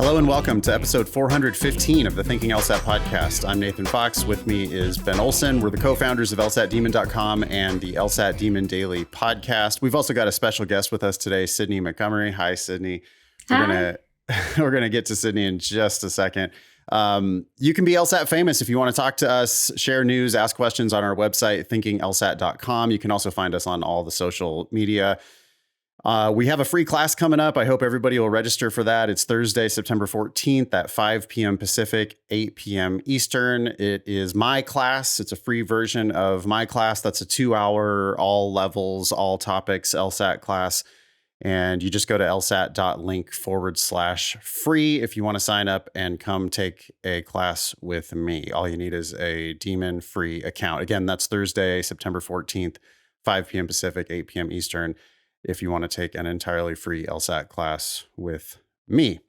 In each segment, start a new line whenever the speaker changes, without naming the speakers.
Hello and welcome to episode 415 of the Thinking LSAT podcast. I'm Nathan Fox. With me is Ben Olson. We're the co-founders of LSATdemon.com and the LSAT Demon Daily podcast. We've also got a special guest with us today, Sydney Montgomery. Hi, Sydney.
Hi.
We're gonna get to Sydney in just a second. You can be LSAT famous if you want to talk to us, share news, ask questions on our website, thinkinglsat.com. You can also find us on all the social media. We have a free class coming up. I hope everybody will register for that. It's Thursday, September 14th at 5 p.m. Pacific, 8 p.m. Eastern. It is my class. It's a free version of my class. That's a 2-hour, all levels, all topics LSAT class. And you just go to lsat.link/free if you want to sign up and come take a class with me. All you need is a Demon free account. Again, that's Thursday, September 14th, 5 p.m. Pacific, 8 p.m. Eastern. If you want to take an entirely free LSAT class with me.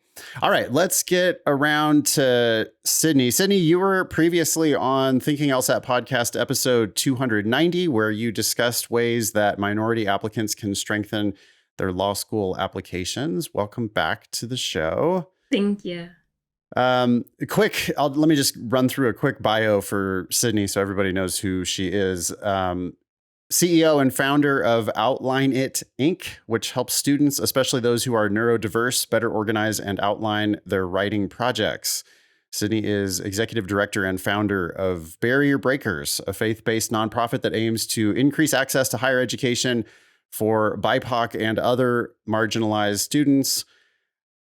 All right, let's get around to Sydney. Sydney, you were previously on Thinking LSAT podcast episode 290, where you discussed ways that minority applicants can strengthen their law school applications. Welcome back to the show.
Thank you.
Let me just run through a quick bio for Sydney so everybody knows who she is. CEO and founder of Outline It, Inc., which helps students, especially those who are neurodiverse, better organize and outline their writing projects. Sydney is executive director and founder of Barrier Breakers, a faith-based nonprofit that aims to increase access to higher education for BIPOC and other marginalized students.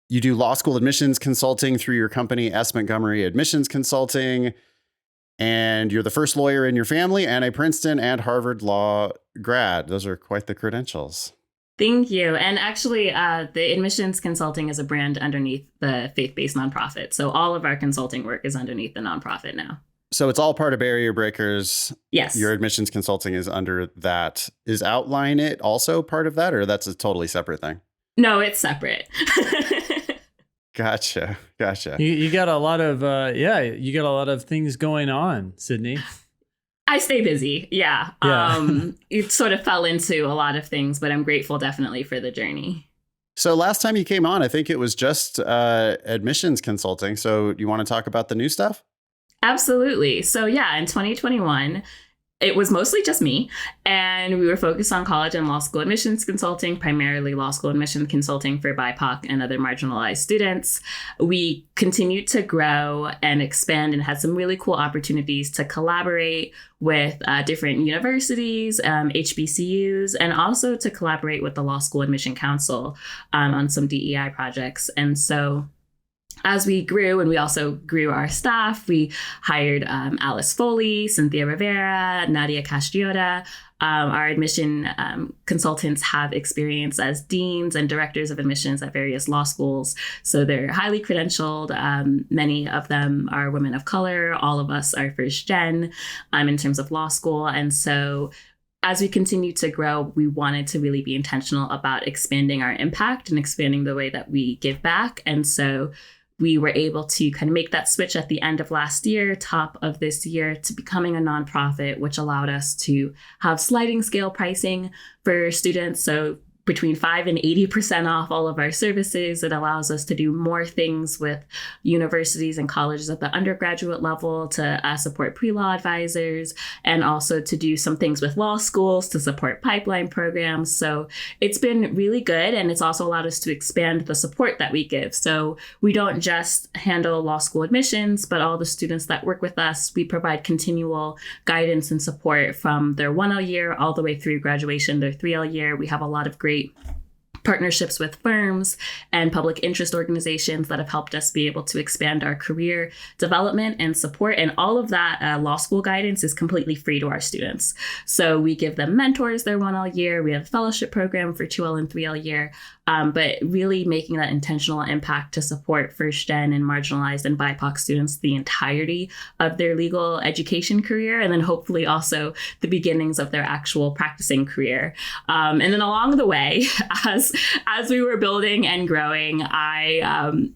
You do law school admissions consulting through your company, S. Montgomery Admissions Consulting. And you're the first lawyer in your family and a Princeton and Harvard law grad. Those are quite the credentials.
Thank you. And actually, the admissions consulting is a brand underneath the faith-based nonprofit. So all of our consulting work is underneath the nonprofit now.
So it's all part of Barrier Breakers.
Yes.
Your admissions consulting is under that. Is Outline It also part of that, or that's a totally separate thing?
No, it's separate.
Gotcha.
You got a lot of you got a lot of things going on, Sydney.
I stay busy. Yeah. It sort of fell into a lot of things, but I'm grateful definitely for the journey.
So last time you came on, I think it was just admissions consulting. So you want to talk about the new stuff?
Absolutely. So yeah, in 2021, it was mostly just me, and we were focused on college and law school admissions consulting, primarily law school admissions consulting for BIPOC and other marginalized students. We continued to grow and expand and had some really cool opportunities to collaborate with different universities, HBCUs, and also to collaborate with the Law School Admission Council on some DEI projects. And so as we grew, and we also grew our staff, we hired Alice Foley, Cynthia Rivera, Nadia Castiota. Our admission consultants have experience as deans and directors of admissions at various law schools. So they're highly credentialed. Many of them are women of color. All of us are first gen in terms of law school. And so as we continue to grow, we wanted to really be intentional about expanding our impact and expanding the way that we give back. And so we were able to kind of make that switch at the end of last year, top of this year, to becoming a nonprofit, which allowed us to have sliding scale pricing for students. So between 5 and 80% off all of our services. It allows us to do more things with universities and colleges at the undergraduate level to support pre-law advisors, and also to do some things with law schools to support pipeline programs. So it's been really good. And it's also allowed us to expand the support that we give. So we don't just handle law school admissions, but all the students that work with us, we provide continual guidance and support from their 1L year all the way through graduation, their 3L year. We have a lot of great partnerships with firms and public interest organizations that have helped us be able to expand our career development and support. And all of that law school guidance is completely free to our students. So we give them mentors their 1L year. We have a fellowship program for 2L and 3L year. But really making that intentional impact to support first gen and marginalized and BIPOC students the entirety of their legal education career, and then hopefully also the beginnings of their actual practicing career. And then along the way, as we were building and growing, I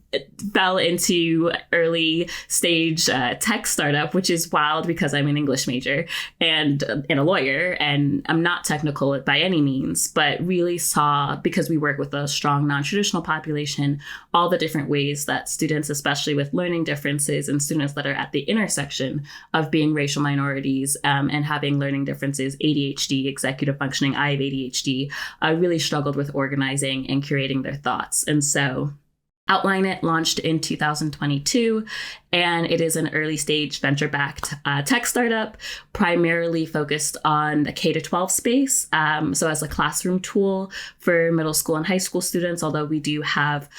fell into early stage tech startup, which is wild because I'm an English major and a lawyer, and I'm not technical by any means, but really saw, because we work with a strong non-traditional population, all the different ways that students, especially with learning differences and students that are at the intersection of being racial minorities and having learning differences, ADHD, executive functioning, I have ADHD, really struggled with organizing and curating their thoughts. And so Outline It launched in 2022, and it is an early stage venture-backed tech startup, primarily focused on the K-12 space. So as a classroom tool for middle school and high school students, although we do have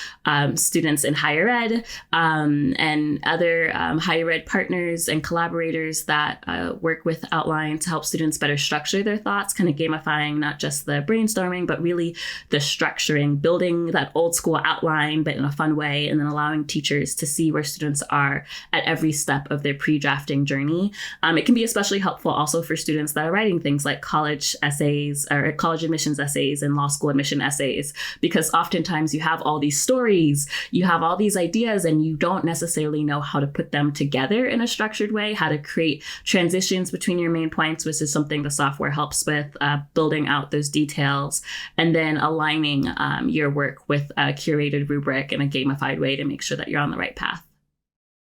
students in higher ed and other higher ed partners and collaborators that work with Outline to help students better structure their thoughts, kind of gamifying not just the brainstorming, but really the structuring, building that old school outline, but in a fun way, and then allowing teachers to see where students are at every step of their pre-drafting journey. It can be especially helpful also for students that are writing things like college essays or college admissions essays and law school admission essays, because oftentimes you have all these stories, you have all these ideas, and you don't necessarily know how to put them together in a structured way, how to create transitions between your main points, which is something the software helps with, building out those details, and then aligning your work with a curated rubric and a gamified way to make sure that you're on the right path.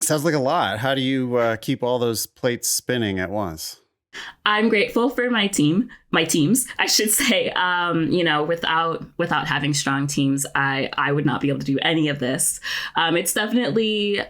Sounds like a lot. How do you keep all those plates spinning at once?
I'm grateful for my teams, I should say. Without having strong teams, I would not be able to do any of this. It's definitely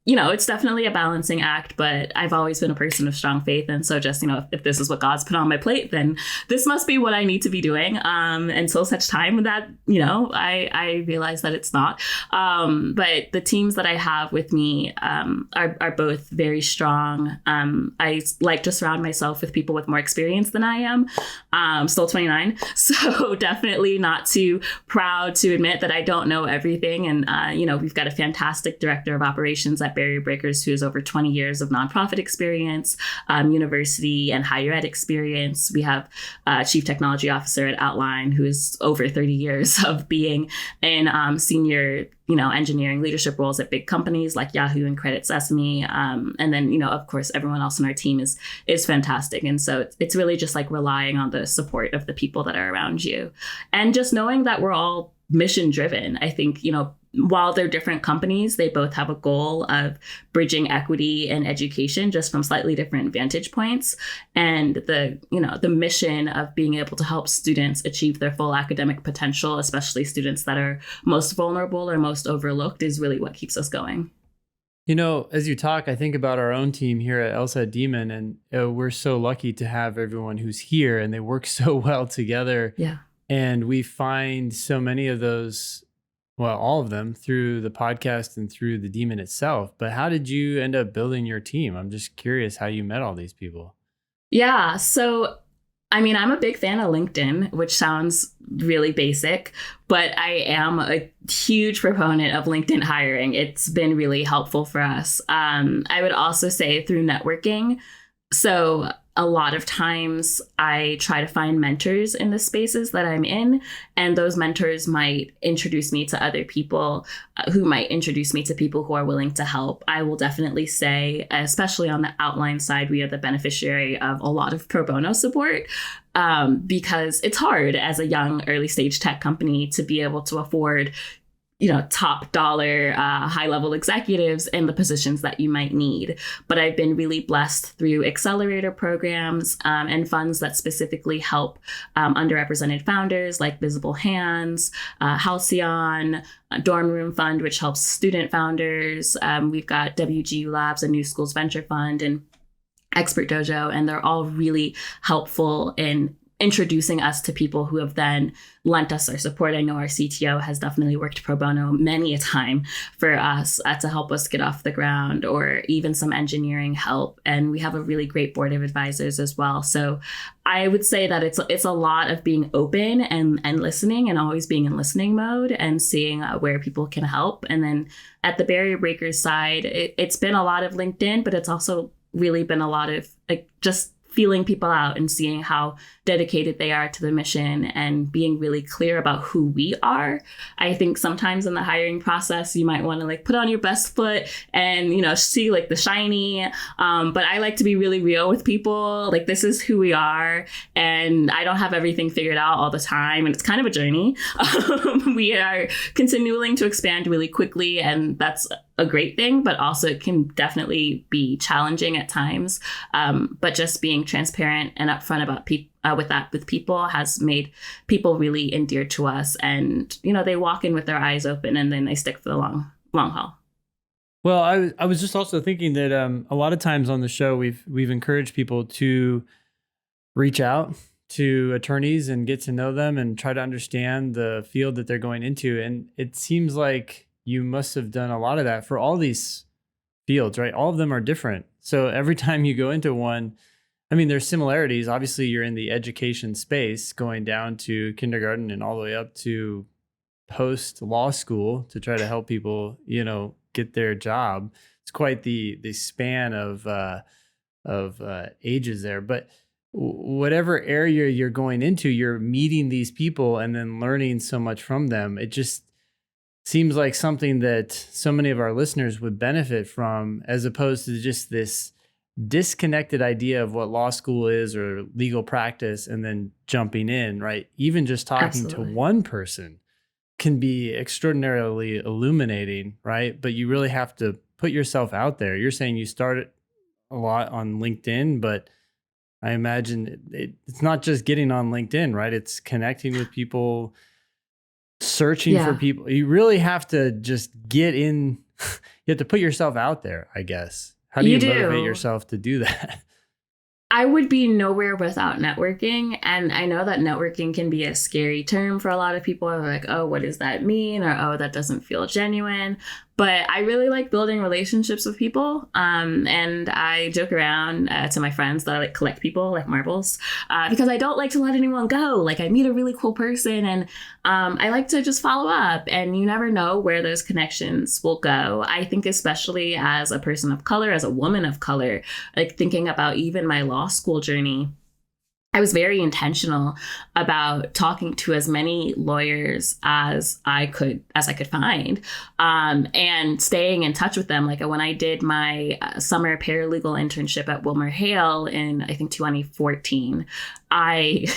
it's definitely a balancing act, but I've always been a person of strong faith. And so just, if this is what God's put on my plate, then this must be what I need to be doing until such time that, I realize that it's not. But the teams that I have with me are both very strong. I like to surround myself with people with more experience than I am. I'm still 29, so definitely not too proud to admit that I don't know everything. And, we've got a fantastic director of operations at Barrier Breakers who has over 20 years of nonprofit experience, university and higher ed experience. We have a chief technology officer at Outline who is over 30 years of being in senior engineering leadership roles at big companies like Yahoo and Credit Sesame. And then, of course, everyone else on our team is fantastic. And so it's really just like relying on the support of the people that are around you. And just knowing that we're all mission driven. I think, while they're different companies, they both have a goal of bridging equity and education, just from slightly different vantage points. And the mission of being able to help students achieve their full academic potential, especially students that are most vulnerable or most overlooked, is really what keeps us going.
As you talk, I think about our own team here at LSAT Demon, and we're so lucky to have everyone who's here, and they work so well together.
Yeah.
And we find so many of those, well, all of them, through the podcast and through the Demon itself. But how did you end up building your team? I'm just curious how you met all these people.
Yeah. So, I'm a big fan of LinkedIn, which sounds really basic, but I am a huge proponent of LinkedIn hiring. It's been really helpful for us. I would also say through networking. So a lot of times I try to find mentors in the spaces that I'm in, and those mentors might introduce me to other people who might introduce me to people who are willing to help. I will definitely say, especially on the Outline side, we are the beneficiary of a lot of pro bono support because it's hard as a young early stage tech company to be able to afford top dollar, high level executives in the positions that you might need. But I've been really blessed through accelerator programs and funds that specifically help underrepresented founders like Visible Hands, Halcyon, Dorm Room Fund, which helps student founders. We've got WGU Labs, a New Schools Venture Fund, and Expert Dojo, and they're all really helpful in introducing us to people who have then lent us their support. I know our CTO has definitely worked pro bono many a time for us to help us get off the ground, or even some engineering help. And we have a really great board of advisors as well. So I would say that it's a lot of being open and listening, and always being in listening mode and seeing where people can help. And then at the Barrier Breakers side, it's been a lot of LinkedIn, but it's also really been a lot of just feeling people out and seeing how dedicated they are to the mission and being really clear about who we are. I think sometimes in the hiring process, you might want to like put on your best foot and, you know, see like the shiny. But I like to be really real with people. Like, this is who we are. And I don't have everything figured out all the time. And it's kind of a journey. We are continuing to expand really quickly. And that's a great thing, but also it can definitely be challenging at times. But just being transparent and upfront about with people has made people really endeared to us. And, you know, they walk in with their eyes open and then they stick for the long haul.
Well, I was just also thinking that a lot of times on the show, we've encouraged people to reach out to attorneys and get to know them and try to understand the field that they're going into. And it seems like you must have done a lot of that for all these fields, right? All of them are different. So every time you go into one, I mean, there's similarities. Obviously, you're in the education space, going down to kindergarten and all the way up to post law school to try to help people, you know, get their job. It's quite the span of ages there. But whatever area you're going into, you're meeting these people and then learning so much from them. It just seems like something that so many of our listeners would benefit from, as opposed to just this disconnected idea of what law school is or legal practice and then jumping in, right? Even just talking to one person can be extraordinarily illuminating, right? But you really have to put yourself out there. You're saying you started a lot on LinkedIn, but I imagine it's not just getting on LinkedIn, right? It's connecting with people, searching for people. You really have to just get in. You have to put yourself out there, I guess. How do you motivate yourself to do that?
I would be nowhere without networking. And I know that networking can be a scary term for a lot of people. They're like, oh, what does that mean? Or, oh, that doesn't feel genuine. But I really like building relationships with people. And I joke around to my friends that I like collect people like marbles because I don't like to let anyone go. Like, I meet a really cool person and I like to just follow up, and you never know where those connections will go. I think especially as a person of color, as a woman of color, like thinking about even my law school journey, I was very intentional about talking to as many lawyers as I could find, and staying in touch with them. Like when I did my summer paralegal internship at Wilmer Hale in, I think, 2014, I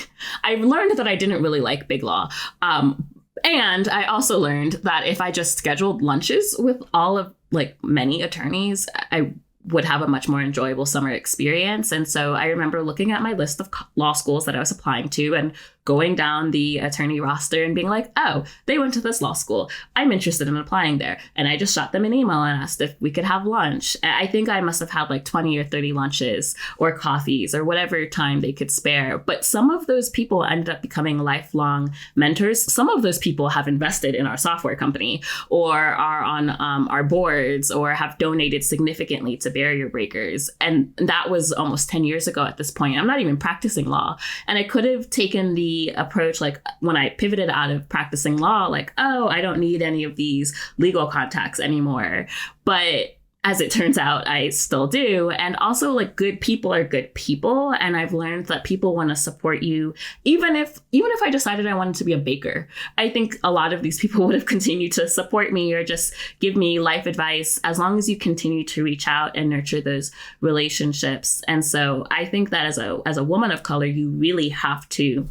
learned that I didn't really like big law. And I also learned that if I just scheduled lunches with all of many attorneys, I would have a much more enjoyable summer experience. And so I remember looking at my list of law schools that I was applying to and going down the attorney roster and being like, oh, they went to this law school. I'm interested in applying there. And I just shot them an email and asked if we could have lunch. I think I must have had 20 or 30 lunches or coffees or whatever time they could spare. But some of those people ended up becoming lifelong mentors. Some of those people have invested in our software company or are on our boards or have donated significantly to barrier breakers. And that was almost 10 years ago at this point. I'm not even practicing law. And I could have taken the approach, when I pivoted out of practicing law, oh, I don't need any of these legal contacts anymore. But as it turns out, I still do. And also, good people are good people. And I've learned that people want to support you, even if I decided I wanted to be a baker. I think a lot of these people would have continued to support me or just give me life advice as long as you continue to reach out and nurture those relationships. And so I think that as a woman of color, you really have to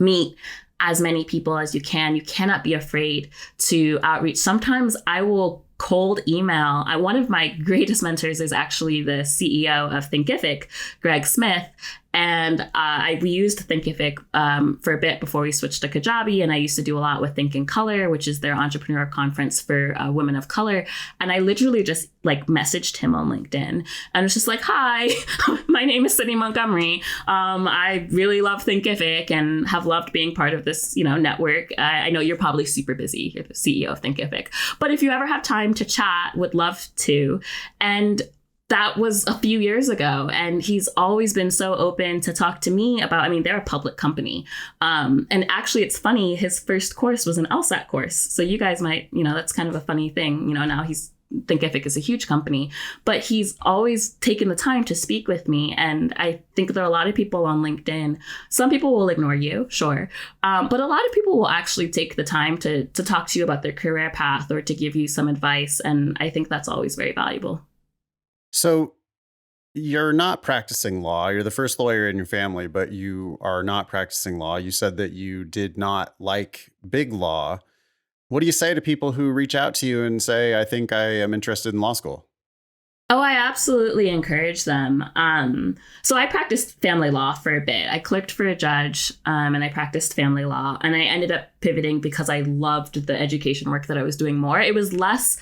meet as many people as you can. You cannot be afraid to outreach. Sometimes I will cold email. One of my greatest mentors is actually the CEO of Thinkific, Greg Smith. And we used Thinkific for a bit before we switched to Kajabi. And I used to do a lot with Think in Color, which is their entrepreneur conference for women of color. And I literally just messaged him on LinkedIn and was just like, hi, my name is Sydney Montgomery. I really love Thinkific and have loved being part of this, network. I know you're probably super busy. You're the CEO of Thinkific. But if you ever have time to chat, would love to. And that was a few years ago. And he's always been so open to talk to me about, they're a public company. And actually, it's funny, his first course was an LSAT course. So you guys might, that's kind of a funny thing. Now he's Thinkific is a huge company, but he's always taken the time to speak with me. And I think there are a lot of people on LinkedIn. Some people will ignore you, sure. But a lot of people will actually take the time to talk to you about their career path or to give you some advice. And I think that's always very valuable.
So you're not practicing law. You're the first lawyer in your family, but you are not practicing law. You said that you did not like big law. What do you say to people who reach out to you and say, I think I am interested in law school?
Oh, I absolutely encourage them. So I practiced family law for a bit. I clerked for a judge and I practiced family law. And I ended up pivoting because I loved the education work that I was doing more. It was less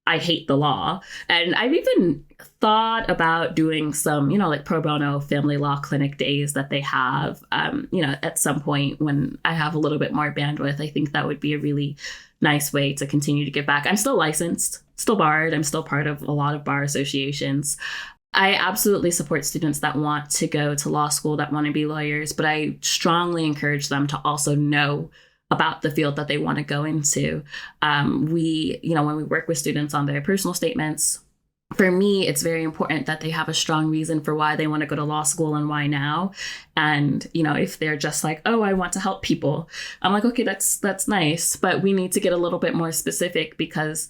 I hate the law. And I've even thought about doing some, like pro bono family law clinic days that they have, at some point when I have a little bit more bandwidth. I think that would be a really nice way to continue to give back. I'm still licensed, still barred. I'm still part of a lot of bar associations. I absolutely support students that want to go to law school, that want to be lawyers, but I strongly encourage them to also know about the field that they want to go into. When we work with students on their personal statements, for me, it's very important that they have a strong reason for why they want to go to law school and why now. And, if they're just like, oh, I want to help people, I'm like, okay, that's nice. But we need to get a little bit more specific because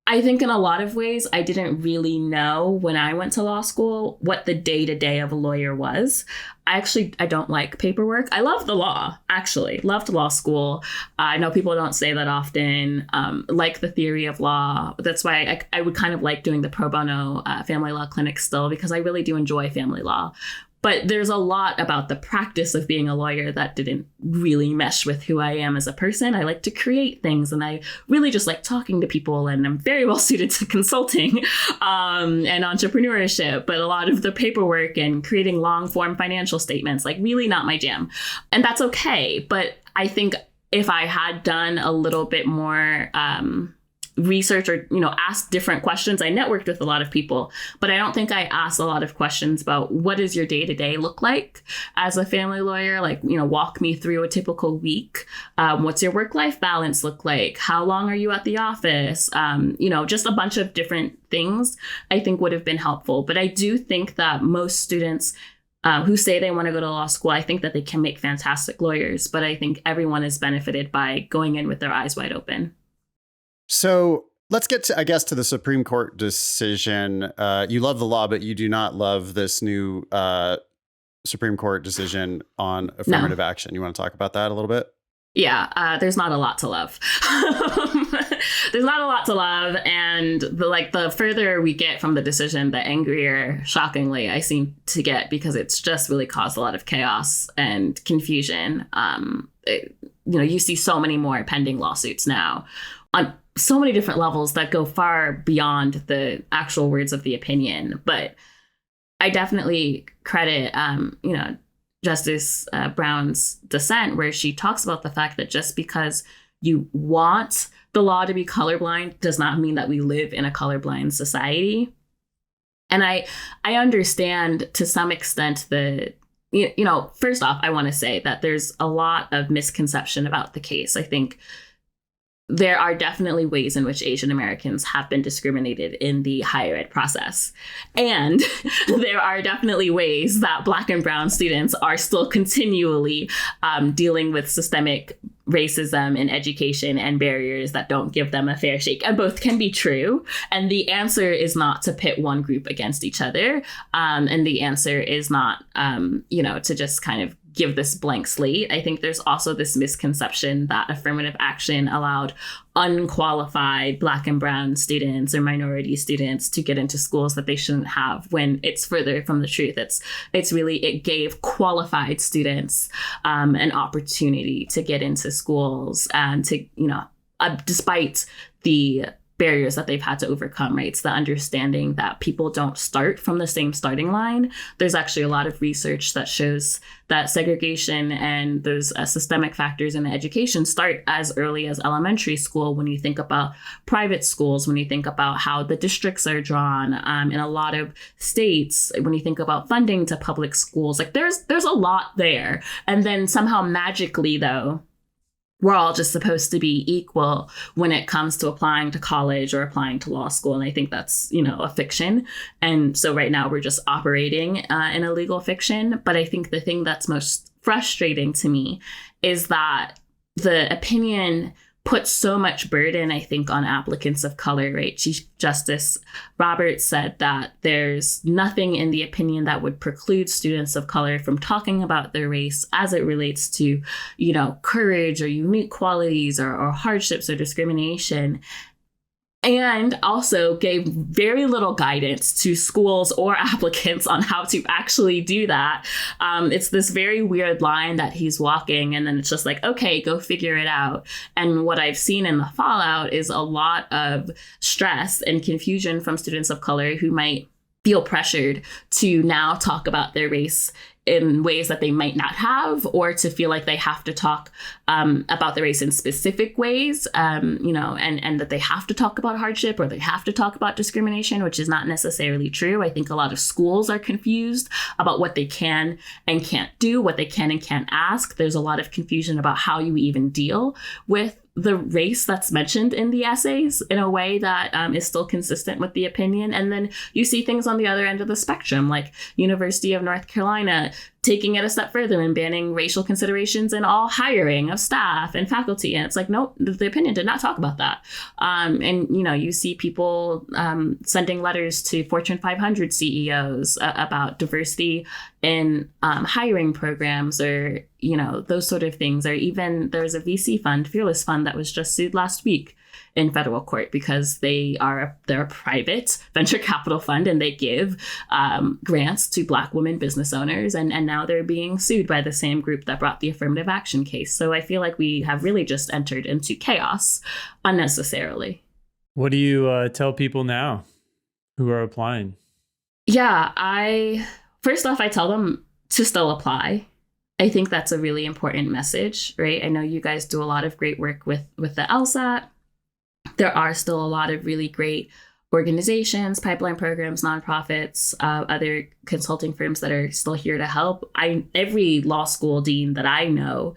I think in a lot of ways, I didn't really know when I went to law school what the day-to-day of a lawyer was. I don't like paperwork. I love the law, actually. Loved law school. I know people don't say that often, like the theory of law. That's why I would kind of like doing the pro bono family law clinic still, because I really do enjoy family law. But there's a lot about the practice of being a lawyer that didn't really mesh with who I am as a person. I like to create things and I really just like talking to people, and I'm very well suited to consulting and entrepreneurship. But a lot of the paperwork and creating long form financial statements, like really not my jam. And that's okay. But I think if I had done a little bit more research or, asked different questions. I networked with a lot of people, but I don't think I asked a lot of questions about what does your day-to-day look like as a family lawyer? Like, walk me through a typical week. What's your work-life balance look like? How long are you at the office? Just a bunch of different things I think would have been helpful. But I do think that most students who say they want to go to law school, I think that they can make fantastic lawyers, but I think everyone is benefited by going in with their eyes wide open.
So let's get to, to the Supreme Court decision. You love the law, but you do not love this new Supreme Court decision on affirmative action. You want to talk about that a little bit?
Yeah, there's not a lot to love. There's not a lot to love. And the further we get from the decision, the angrier, shockingly, I seem to get, because it's just really caused a lot of chaos and confusion. You see so many more pending lawsuits now on so many different levels that go far beyond the actual words of the opinion. But I definitely credit, Justice Brown's dissent, where she talks about the fact that just because you want the law to be colorblind does not mean that we live in a colorblind society. And I understand to some extent first off, I want to say that there's a lot of misconception about the case. I think there are definitely ways in which Asian Americans have been discriminated in the higher ed process. And there are definitely ways that Black and Brown students are still continually dealing with systemic racism in education and barriers that don't give them a fair shake. And both can be true. And the answer is not to pit one group against each other. And the answer is not, to just kind of give this blank slate. I think there's also this misconception that affirmative action allowed unqualified Black and Brown students or minority students to get into schools that they shouldn't have, when it's further from the truth. It gave qualified students an opportunity to get into schools and to, despite the barriers that they've had to overcome, right? It's the understanding that people don't start from the same starting line. There's actually a lot of research that shows that segregation and those systemic factors in education start as early as elementary school. When you think about private schools, when you think about how the districts are drawn in a lot of states, when you think about funding to public schools, there's a lot there. And then somehow magically, though, we're all just supposed to be equal when it comes to applying to college or applying to law school. And I think that's, a fiction. And so right now we're just operating in a legal fiction. But I think the thing that's most frustrating to me is that the opinion puts so much burden, I think, on applicants of color, right? Chief Justice Roberts said that there's nothing in the opinion that would preclude students of color from talking about their race as it relates to, courage or unique qualities or hardships or discrimination. And also gave very little guidance to schools or applicants on how to actually do that. It's this very weird line that he's walking, and then it's just like, okay, go figure it out. And what I've seen in the fallout is a lot of stress and confusion from students of color who might feel pressured to now talk about their race in ways that they might not have, or to feel like they have to talk about the race in specific ways, and that they have to talk about hardship or they have to talk about discrimination, which is not necessarily true. I think a lot of schools are confused about what they can and can't do, what they can and can't ask. There's a lot of confusion about how you even deal with the race that's mentioned in the essays in a way that is still consistent with the opinion. And then you see things on the other end of the spectrum, like University of North Carolina taking it a step further and banning racial considerations in all hiring of staff and faculty. And it's like, nope, the opinion did not talk about that. You see people sending letters to Fortune 500 CEOs about diversity in hiring programs, or, those sort of things. Or even there's a VC fund, Fearless Fund, that was just sued last week in federal court because they're a private venture capital fund, and they give grants to Black women business owners, and now they're being sued by the same group that brought the affirmative action case. So I feel like we have really just entered into chaos unnecessarily.
What do you tell people now who are applying?
Yeah, first off, I tell them to still apply. I think that's a really important message, right? I know you guys do a lot of great work with the LSAT. There are still a lot of really great organizations, pipeline programs, nonprofits, other consulting firms that are still here to help. Every law school dean that I know,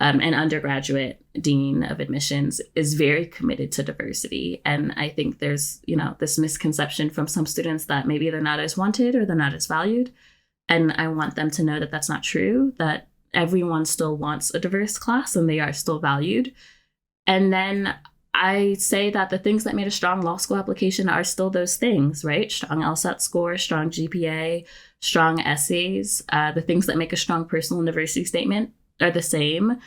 an undergraduate dean of admissions, is very committed to diversity. And I think there's, this misconception from some students that maybe they're not as wanted or they're not as valued. And I want them to know that that's not true, that everyone still wants a diverse class and they are still valued. And then I say that the things that made a strong law school application are still those things, right? Strong LSAT score, strong GPA, strong essays. The things that make a strong personal and diversity statement are the same.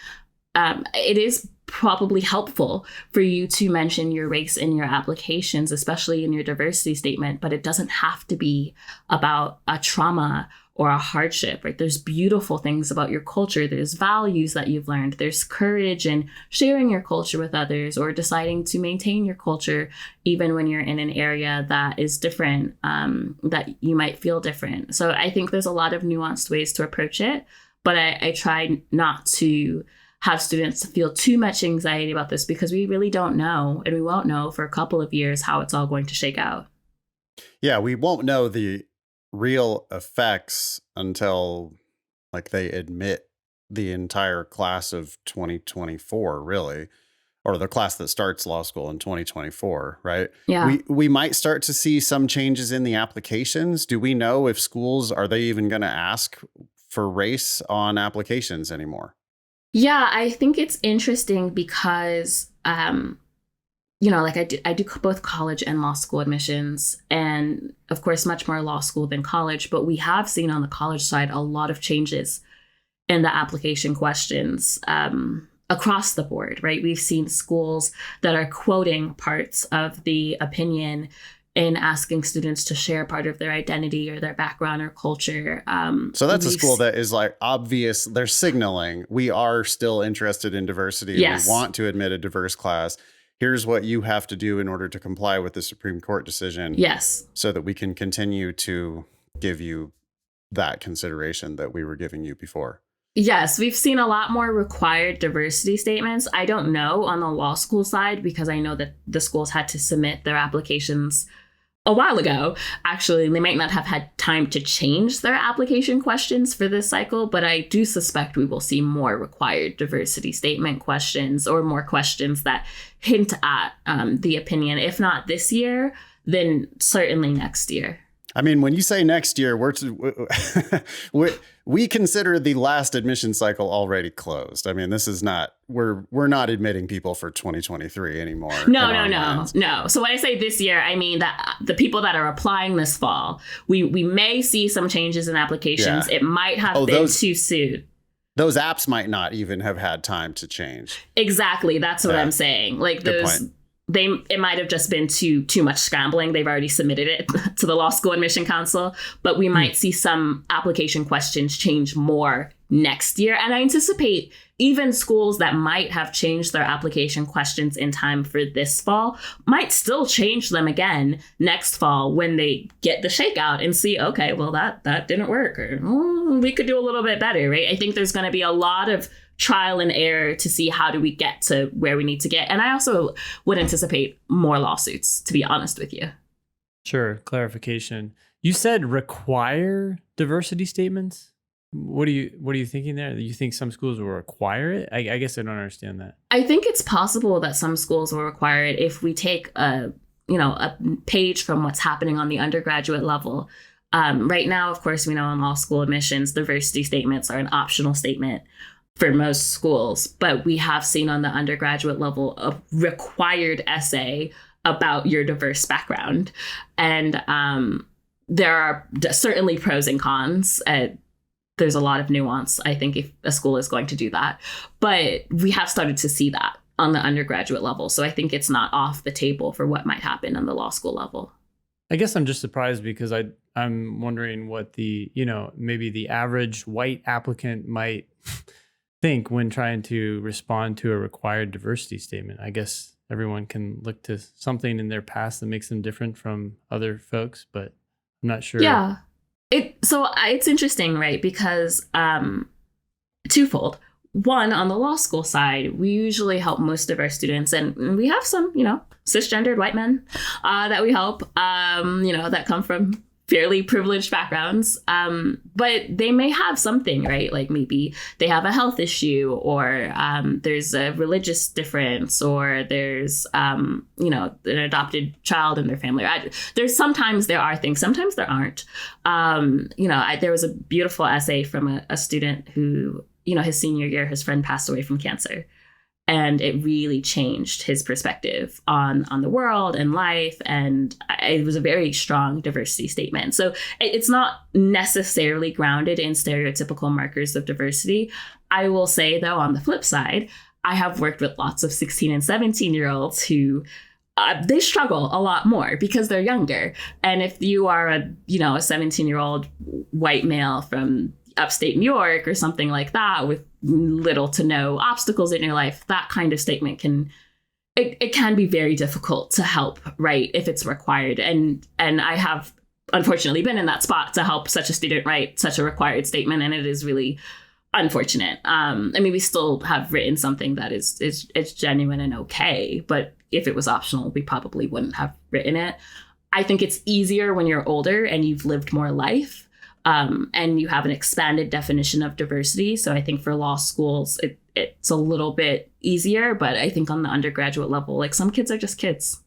It is probably helpful for you to mention your race in your applications, especially in your diversity statement, but it doesn't have to be about a trauma or a hardship, right? There's beautiful things about your culture. There's values that you've learned. There's courage in sharing your culture with others, or deciding to maintain your culture even when you're in an area that is different, that you might feel different. So I think there's a lot of nuanced ways to approach it, but I try not to have students feel too much anxiety about this, because we really don't know, and we won't know for a couple of years how it's all going to shake out.
Yeah, we won't know the real effects until they admit the entire class of 2024, really, or the class that starts law school in 2024, right?
Yeah.
We might start to see some changes in the applications. Do we know if schools, are they even going to ask for race on applications anymore?
Yeah, I think it's interesting because, I do both college and law school admissions, and of course, much more law school than college. But we have seen on the college side a lot of changes in the application questions across the board, right? We've seen schools that are quoting parts of the opinion in asking students to share part of their identity or their background or culture.
So that's a school that is obvious. They're signaling, we are still interested in diversity.
Yes.
We want to admit a diverse class. Here's what you have to do in order to comply with the Supreme Court decision.
Yes.
So that we can continue to give you that consideration that we were giving you before.
Yes, we've seen a lot more required diversity statements. I don't know on the law school side, because I know that the schools had to submit their applications a while ago, actually, they might not have had time to change their application questions for this cycle, but I do suspect we will see more required diversity statement questions or more questions that hint at the opinion. If not this year, then certainly next year.
I mean, when you say next year, we consider the last admission cycle already closed. I mean, this is not, we're not admitting people for 2023 anymore.
No. So when I say this year, I mean that the people that are applying this fall, we may see some changes in applications. Yeah. It might have been too soon.
Those apps might not even have had time to change.
Exactly. That's what I'm saying. Like those. It might have just been too much scrambling. They've already submitted it to the Law School Admission Council, but we might see some application questions change more next year. And I anticipate even schools that might have changed their application questions in time for this fall might still change them again next fall when they get the shakeout and see, okay, well, that didn't work, or we could do a little bit better, right? I think there's going to be a lot of trial and error to see how do we get to where we need to get. And I also would anticipate more lawsuits, to be honest with you.
Sure. Clarification. You said require diversity statements. What are you thinking there? You think some schools will require it? I guess I don't understand that.
I think it's possible that some schools will require it if we take a page from what's happening on the undergraduate level. Right now, of course, we know in law school admissions, diversity statements are an optional statement for most schools, but we have seen on the undergraduate level a required essay about your diverse background. And there are certainly pros and cons. There's a lot of nuance, I think, if a school is going to do that. But we have started to see that on the undergraduate level. So I think it's not off the table for what might happen on the law school level.
I guess I'm just surprised because I'm wondering what maybe the average white applicant might think when trying to respond to a required diversity statement. I guess everyone can look to something in their past that makes them different from other folks, but I'm not sure.
Yeah. It's interesting, right? Because twofold. One, on the law school side, we usually help most of our students, and we have some, cisgendered white men that we help, that come from fairly privileged backgrounds, but they may have something, right? Like maybe they have a health issue, or there's a religious difference, or there's, an adopted child in their family. Sometimes there are things, sometimes there aren't. There was a beautiful essay from a student who, his senior year, his friend passed away from cancer. And it really changed his perspective on the world and life. And it was a very strong diversity statement. So it's not necessarily grounded in stereotypical markers of diversity. I will say, though, on the flip side, I have worked with lots of 16 and 17-year-olds who they struggle a lot more because they're younger. And if you are a 17-year-old white male from upstate New York or something like that with little to no obstacles in your life, that kind of statement can be very difficult to help, right, if it's required. And I have unfortunately been in that spot to help such a student write such a required statement, and it is really unfortunate. We still have written something that is genuine and okay, but if it was optional, we probably wouldn't have written it. I think it's easier when you're older and you've lived more life. And you have an expanded definition of diversity. So I think for law schools, it's a little bit easier. But I think on the undergraduate level, like some kids are just kids.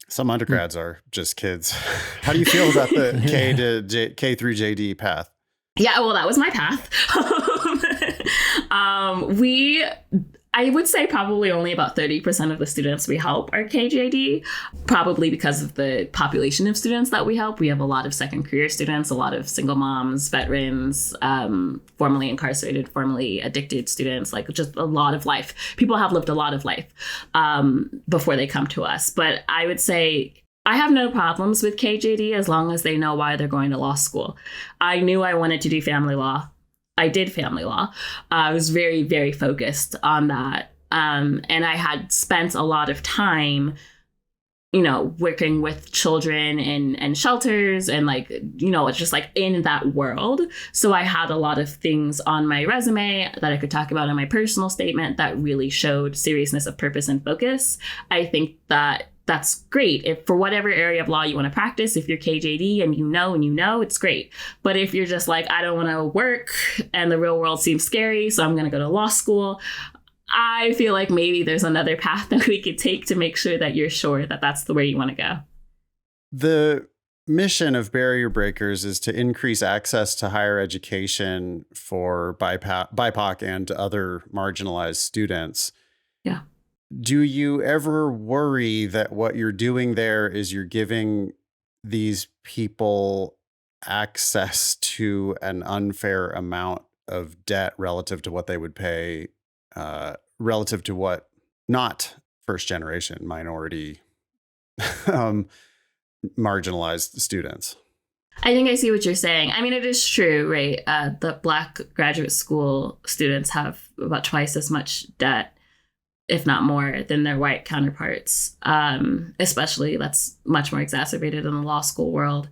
Some undergrads are just kids. How do you feel about the K through JD path?
Yeah, well, that was my path. I would say probably only about 30% of the students we help are KJD, probably because of the population of students that we help. We have a lot of second career students, a lot of single moms, veterans, formerly incarcerated, formerly addicted students, like just a lot of life. People have lived a lot of life before they come to us. But I would say I have no problems with KJD as long as they know why they're going to law school. I knew I wanted to do family law. I did family law. I was very, very focused on that. And I had spent a lot of time, working with children in shelters and just like in that world. So I had a lot of things on my resume that I could talk about in my personal statement that really showed seriousness of purpose and focus. I think that that's great. If for whatever area of law you want to practice, if you're KJD and you know, it's great. But if you're just like, I don't want to work and the real world seems scary, so I'm going to go to law school, I feel like maybe there's another path that we could take to make sure that you're sure that that's the way you want to go.
The mission of Barrier Breakers is to increase access to higher education for BIPOC and other marginalized students.
Yeah.
Do you ever worry that what you're doing there is you're giving these people access to an unfair amount of debt relative to what they would pay, relative to what not first generation minority marginalized students?
I think I see what you're saying. I mean, it is true, right? The Black graduate school students have about twice as much debt, if not more, than their white counterparts. Especially that's much more exacerbated in the law school world.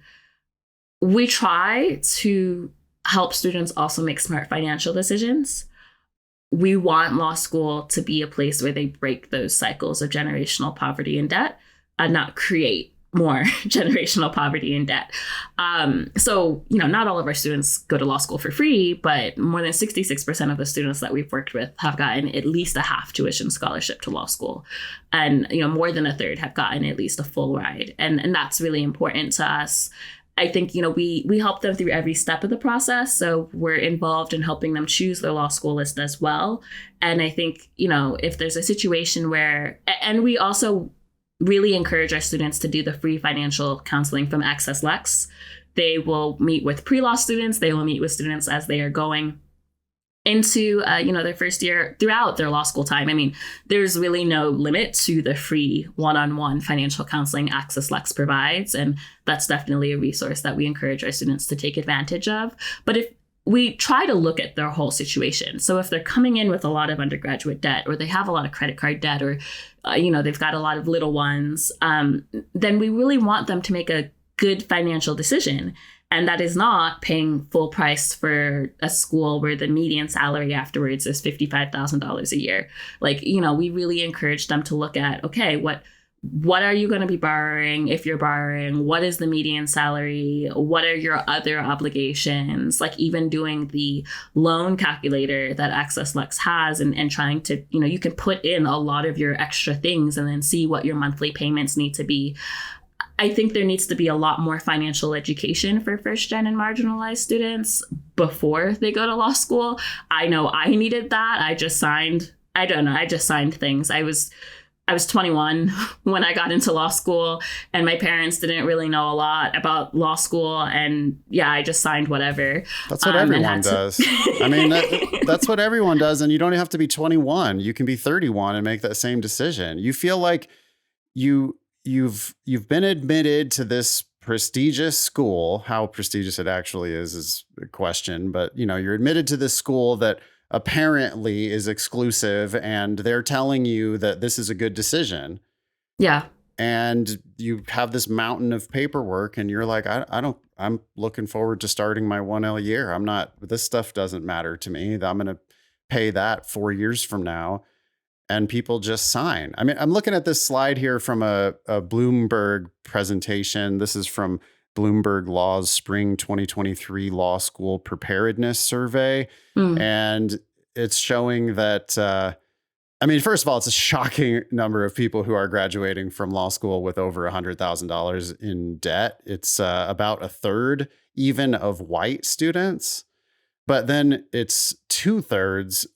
We try to help students also make smart financial decisions. We want law school to be a place where they break those cycles of generational poverty and debt and not create more generational poverty and debt. So, not all of our students go to law school for free, but more than 66% of the students that we've worked with have gotten at least a half tuition scholarship to law school. And, more than a third have gotten at least a full ride. And that's really important to us. I think, we help them through every step of the process. So we're involved in helping them choose their law school list as well. And I think, if there's a situation where, and we also really encourage our students to do the free financial counseling from Access Lex. They will meet with pre-law students. They will meet with students as they are going into, their first year throughout their law school time. I mean, there's really no limit to the free one-on-one financial counseling Access Lex provides. And that's definitely a resource that we encourage our students to take advantage of. But if we try to look at their whole situation. So if they're coming in with a lot of undergraduate debt, or they have a lot of credit card debt, or, they've got a lot of little ones, then we really want them to make a good financial decision. And that is not paying full price for a school where the median salary afterwards is $55,000 a year. We really encourage them to look at, okay, what are you going to be borrowing if you're borrowing? What is the median salary? What are your other obligations? Even doing the loan calculator that Access Lex has and trying to, you can put in a lot of your extra things and then see what your monthly payments need to be. I think there needs to be a lot more financial education for first gen and marginalized students before they go to law school. I know I needed that. I just signed things. I was 21 when I got into law school, and my parents didn't really know a lot about law school. And I just signed whatever.
That's what everyone does. I mean, that's what everyone does. And you don't have to be 21. You can be 31 and make that same decision. You feel like you've been admitted to this prestigious school. How prestigious it actually is a question. But, you're admitted to this school that apparently is exclusive, and they're telling you that this is a good decision.
Yeah.
And you have this mountain of paperwork, and you're like, I'm looking forward to starting my 1L year. This stuff doesn't matter to me. I'm going to pay that 4 years from now. And people just sign. I mean, I'm looking at this slide here from a Bloomberg presentation. This is from Bloomberg Law's Spring 2023 Law School Preparedness Survey. And it's showing that, first of all, it's a shocking number of people who are graduating from law school with over $100,000 in debt. It's about a third even of white students. But then it's 2/3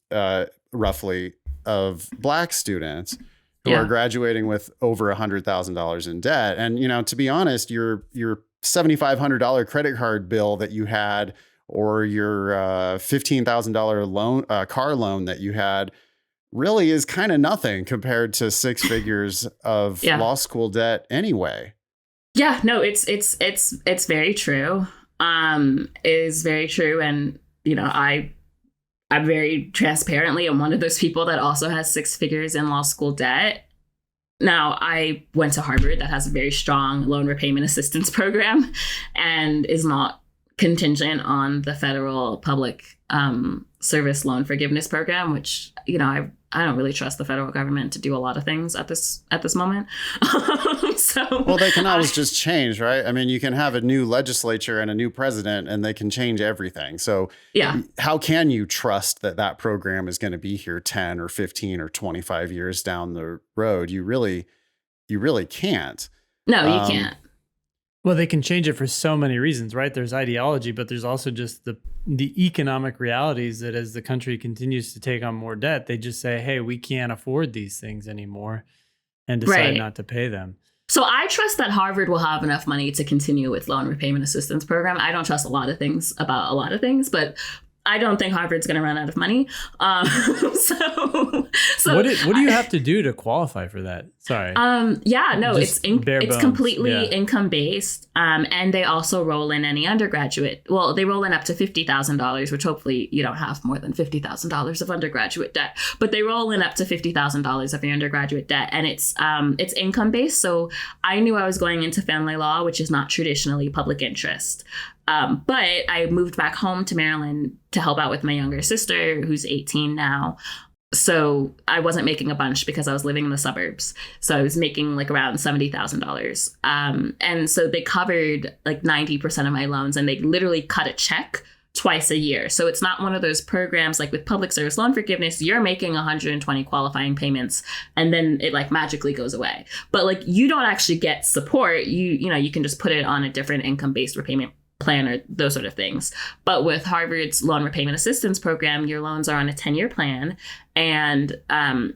roughly of Black students who are graduating with over $100,000 in debt. And, to be honest, your $7,500 credit card bill that you had, or your $15,000 loan, car loan that you had, really is kind of nothing compared to 6 figures of law school debt anyway.
Yeah, no, it's very true. It is very true. And, I'm very transparently, I'm one of those people that also has 6 figures in law school debt. Now, I went to Harvard that has a very strong loan repayment assistance program and is not contingent on the federal public service loan forgiveness program, which, I don't really trust the federal government to do a lot of things at this moment.
Well, they can always just change, right? I mean, you can have a new legislature and a new president, and they can change everything. So
yeah,
how can you trust that program is going to be here 10 or 15 or 25 years down the road? You really can't.
No, you can't.
Well, they can change it for so many reasons, right? There's ideology, but there's also just the economic realities that as the country continues to take on more debt, they just say, hey, we can't afford these things anymore, and decide not to pay them.
So I trust that Harvard will have enough money to continue with loan repayment assistance program. I don't trust a lot of things about a lot of things, but I don't think Harvard's going to run out of money. So
what do you have to do to qualify for that? Sorry.
It's completely income based. And they also roll in any undergraduate. Well, they roll in up to $50,000, which hopefully you don't have more than $50,000 of undergraduate debt, but they roll in up to $50,000 of your undergraduate debt, and it's income based. So I knew I was going into family law, which is not traditionally public interest. But I moved back home to Maryland to help out with my younger sister, who's 18 now. So I wasn't making a bunch because I was living in the suburbs. So I was making like around $70,000. And so they covered like 90% of my loans, and they literally cut a check twice a year. So it's not one of those programs like with public service loan forgiveness, you're making 120 qualifying payments and then it like magically goes away. But like you don't actually get support. You can just put it on a different income-based repayment plan or those sort of things. But with Harvard's loan repayment assistance program, your loans are on a 10-year plan, and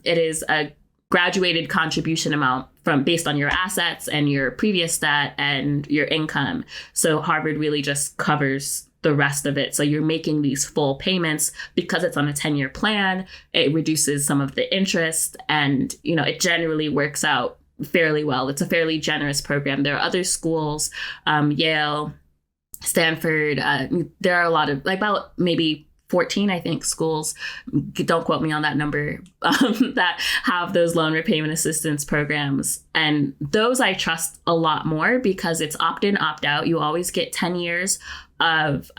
it is a graduated contribution amount based on your assets and your previous debt and your income. So Harvard really just covers the rest of it. So you're making these full payments because it's on a 10-year plan. It reduces some of the interest, and it generally works out fairly well. It's a fairly generous program. There are other schools, Yale, Stanford, there are a lot of, like about maybe 14, I think, schools, don't quote me on that number, that have those loan repayment assistance programs. And those I trust a lot more because it's opt-in, opt-out. You always get 10 years of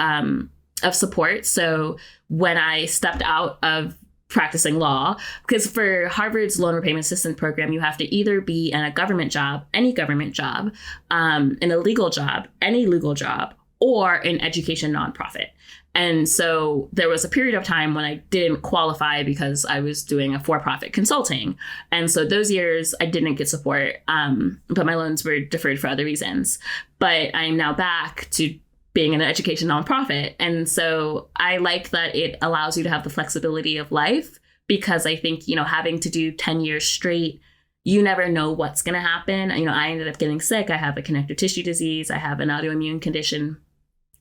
support. So when I stepped out of practicing law, because for Harvard's loan repayment assistance program, you have to either be in a government job, any government job, in a legal job, any legal job, or an education nonprofit. And so there was a period of time when I didn't qualify because I was doing a for-profit consulting. And so those years I didn't get support, but my loans were deferred for other reasons. But I'm now back to being an education nonprofit. And so I like that it allows you to have the flexibility of life, because I think, having to do 10 years straight, you never know what's going to happen. I ended up getting sick. I have a connective tissue disease. I have an autoimmune condition.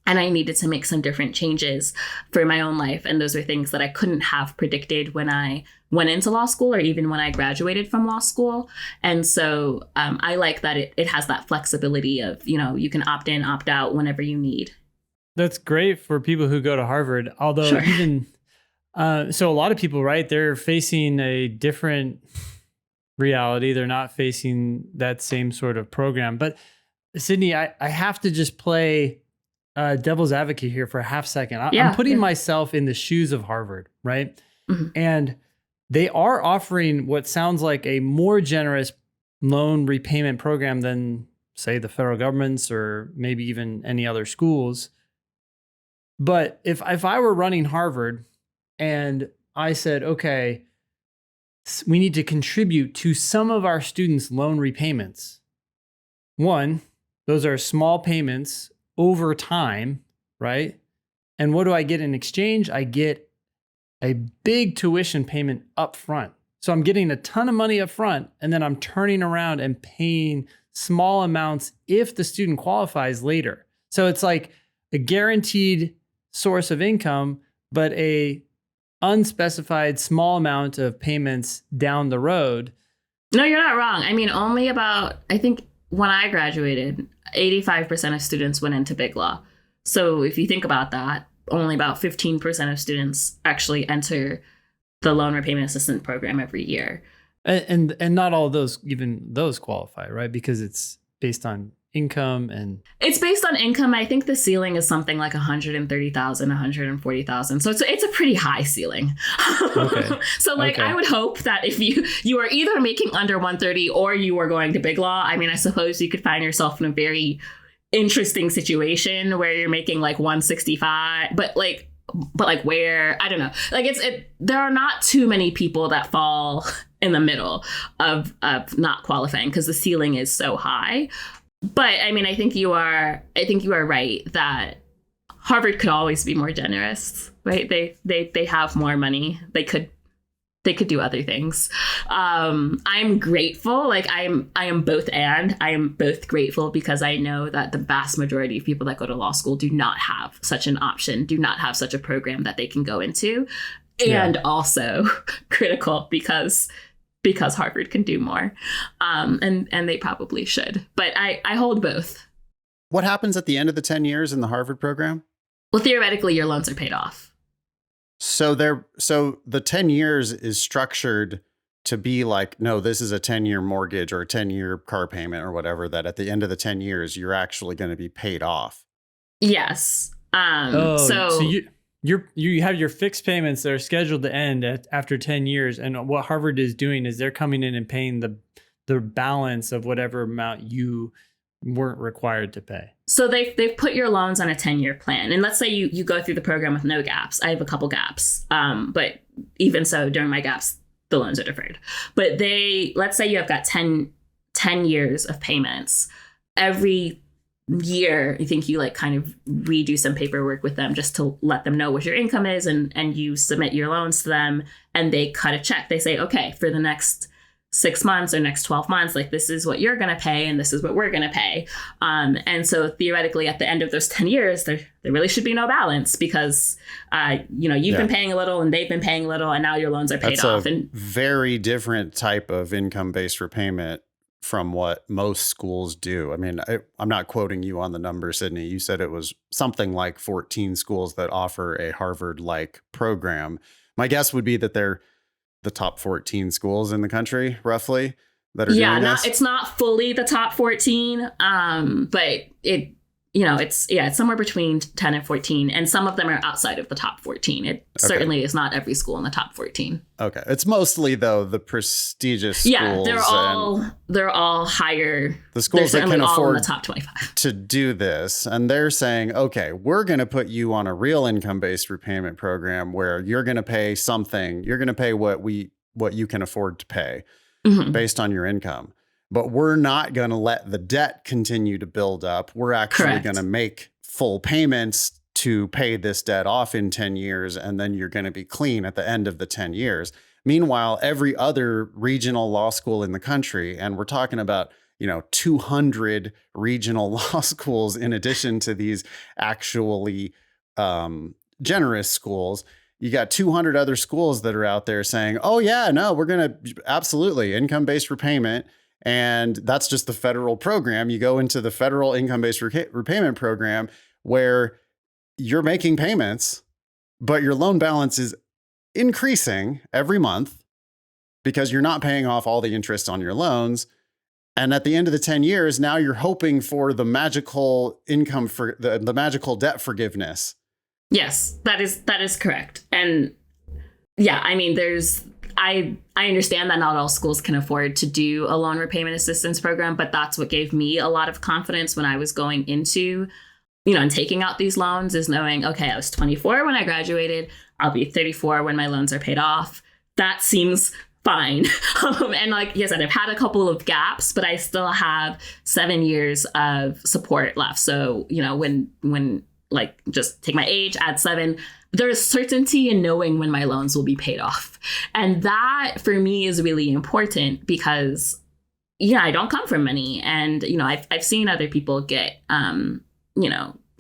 And I needed to make some different changes for my own life. And those are things that I couldn't have predicted when I went into law school or even when I graduated from law school. And so I like that it has that flexibility of, you can opt in, opt out whenever you need.
That's great for people who go to Harvard. Although
Sure.
even, so a lot of people, right, they're facing a different reality. They're not facing that same sort of program. But Sydney, I have to just play devil's advocate here for a half second. I'm putting myself in the shoes of Harvard, right?
Mm-hmm.
And they are offering what sounds like a more generous loan repayment program than, say, the federal government's or maybe even any other schools. But if I were running Harvard and I said, okay, we need to contribute to some of our students' loan repayments. One, those are small payments over time, right? And what do I get in exchange? I get a big tuition payment up front. So I'm getting a ton of money up front, and then I'm turning around and paying small amounts if the student qualifies later. So it's like a guaranteed source of income, but a unspecified small amount of payments down the road.
No, you're not wrong. I mean, only about, I think when I graduated, 85% of students went into big law. So if you think about that, only about 15% of students actually enter the loan repayment assistance program every year.
And not all of those, even those qualify, right? Because it's based on income and
it's based on income. I think the ceiling is something like 130,000, 140,000. So it's a pretty high ceiling.
Okay.
So like,
Okay.
I would hope that if you are either making under 130 or you are going to big law, I mean, I suppose you could find yourself in a very interesting situation where you're making like 165, but like where, I don't know, like there are not too many people that fall in the middle of not qualifying because the ceiling is so high. But I mean, I think you are right that Harvard could always be more generous, right? They have more money. They could do other things. I'm grateful. Like I am both, and I am both grateful because I know that the vast majority of people that go to law school do not have such an option, do not have such a program that they can go into, and also critical because Harvard can do more, and they probably should. But I hold both.
What happens at the end of the 10 years in the Harvard program?
Well, theoretically, your loans are paid off.
So the 10 years is structured to be like, no, this is a 10-year mortgage or a 10-year car payment or whatever, that at the end of the 10 years, you're actually going to be paid off.
Yes.
So you have your fixed payments that are scheduled to end after 10 years. And what Harvard is doing is they're coming in and paying the balance of whatever amount you weren't required to pay.
So they've put your loans on a 10-year plan. And let's say you go through the program with no gaps. I have a couple gaps. But even so, during my gaps, the loans are deferred. But let's say you have got 10 years of payments. Every year, I think you like kind of redo some paperwork with them just to let them know what your income is, and you submit your loans to them, and they cut a check. They say, okay, for the next 6 months or next 12 months, like this is what you're going to pay and this is what we're going to pay. And so theoretically at the end of those 10 years, there really should be no balance because, you've been paying a little and they've been paying a little and now your loans are paid off. And
very different type of income-based repayment from what most schools do. I mean, I'm not quoting you on the number, Sydney. You said it was something like 14 schools that offer a Harvard-like program. My guess would be that they're the top 14 schools in the country, roughly, that are doing this.
It's not fully the top 14, but it's somewhere between 10 and 14, and some of them are outside of the top 14. It certainly is not every school in the top 14.
Okay, it's mostly though the prestigious schools.
Yeah, they're all higher.
The schools that can afford
in the top 25
to do this, and they're saying, okay, we're going to put you on a real income-based repayment program where you're going to pay something. You're going to pay what you can afford to pay based on your income. But we're not going to let the debt continue to build up. We're actually going to make full payments to pay this debt off in 10 years, and then you're going to be clean at the end of the 10 years. Meanwhile, every other regional law school in the country, and we're talking about 200 regional law schools in addition to these actually generous schools. You got 200 other schools that are out there saying, oh yeah, no, we're going to absolutely income-based repayment. And that's just the federal program. You go into the federal income-based repayment program where you're making payments, but your loan balance is increasing every month because you're not paying off all the interest on your loans. And at the end of the 10 years, now you're hoping for the magical income for the magical debt forgiveness.
Yes, that is correct. And yeah, I mean, I understand that not all schools can afford to do a loan repayment assistance program, but that's what gave me a lot of confidence when I was going into, and taking out these loans, is knowing, okay, I was 24 when I graduated. I'll be 34 when my loans are paid off. That seems fine. And like I said, I've had a couple of gaps, but I still have 7 years of support left. So, when like just take my age, add 7, there is certainty in knowing when my loans will be paid off. And that for me is really important because, I don't come from money. And, I've seen other people get,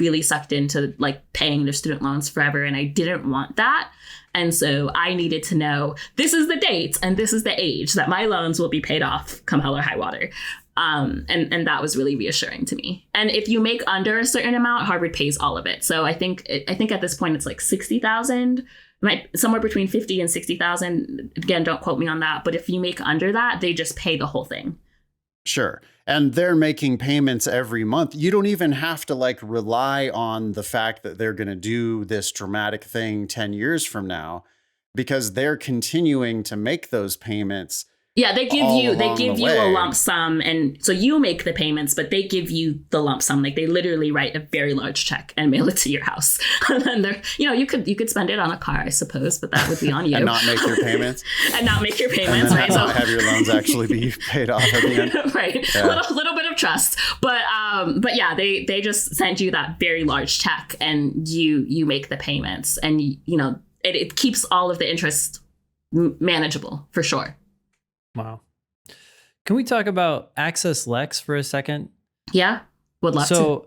really sucked into like paying their student loans forever. And I didn't want that. And so I needed to know this is the date and this is the age that my loans will be paid off come hell or high water. And that was really reassuring to me. And if you make under a certain amount, Harvard pays all of it. So I think at this point it's like 60,000, somewhere between 50 and 60,000. Again, don't quote me on that. But if you make under that, they just pay the whole thing.
Sure. And they're making payments every month. You don't even have to like rely on the fact that they're going to do this dramatic thing 10 years from now, because they're continuing to make those payments.
Yeah, they give you a
way.
lump sum, and so you make the payments, but they give you the lump sum. Like they literally write a very large check and mail it to your house. And then they're, you could spend it on a car, I suppose, but that would be on you.
And not make your payments.
And not make your
And
payments,
then
right?
not have your loans actually be paid off at the end.
Right.
Yeah.
Little bit of trust. But yeah, they just send you that very large check and you make the payments, and it keeps all of the interest manageable for sure.
Wow. Can we talk about Access Lex for a second?
Yeah, would love to.
So,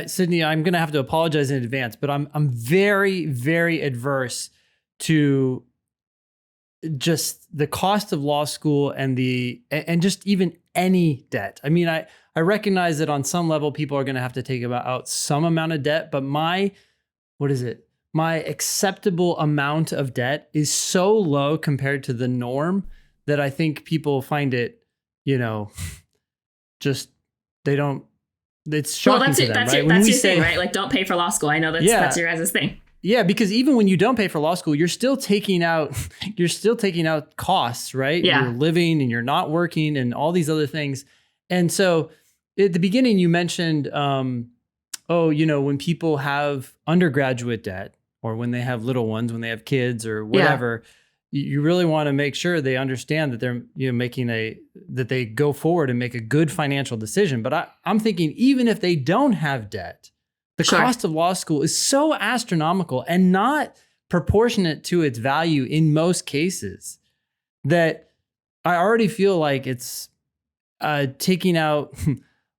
Sydney, I'm going to have to apologize in advance, but I'm very, very adverse to just the cost of law school and just even any debt. I mean, I recognize that on some level people are going to have to take out some amount of debt, but my acceptable amount of debt is so low compared to the norm that I think people find it, it's shocking to them, right?
That's your thing, right? Like, don't pay for law school. I know that's your guys' thing.
Yeah, because even when you don't pay for law school, you're still taking out costs, right?
Yeah.
You're living and you're not working and all these other things. And so at the beginning, you mentioned, when people have undergraduate debt or when they have little ones, when they have kids or whatever, you really want to make sure they understand that they're that they go forward and make a good financial decision. But I'm thinking, even if they don't have debt, the cost of law school is so astronomical and not proportionate to its value in most cases that I already feel like it's taking out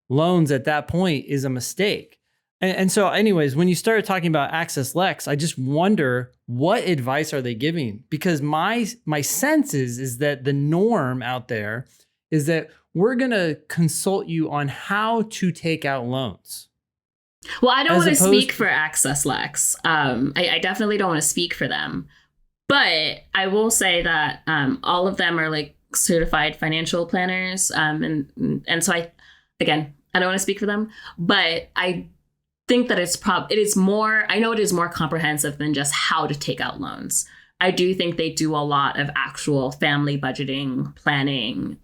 loans at that point is a mistake. And so anyways, when you started talking about Access Lex, I just wonder, what advice are they giving? Because my sense is that the norm out there is that we're going to consult you on how to take out loans.
Well, I don't want to speak for Access Lex. I definitely don't want to speak for them. But I will say that all of them are like certified financial planners. And so I don't want to speak for them, but I think that it is more comprehensive than just how to take out loans. I do think they do a lot of actual family budgeting, planning.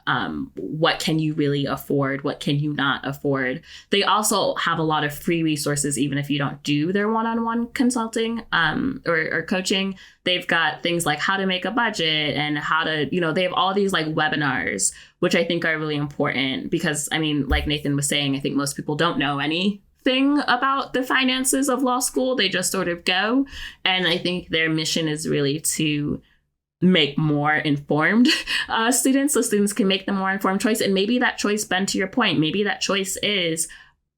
What can you really afford? What can you not afford? They also have a lot of free resources, even if you don't do their one-on-one consulting or coaching. They've got things like how to make a budget and how to, they have all these like webinars, which I think are really important because, I mean, like Nathan was saying, I think most people don't know anything about the finances of law school. They just sort of go. And I think their mission is really to make more informed students, so students can make the more informed choice. And maybe that choice, Ben, to your point, maybe that choice is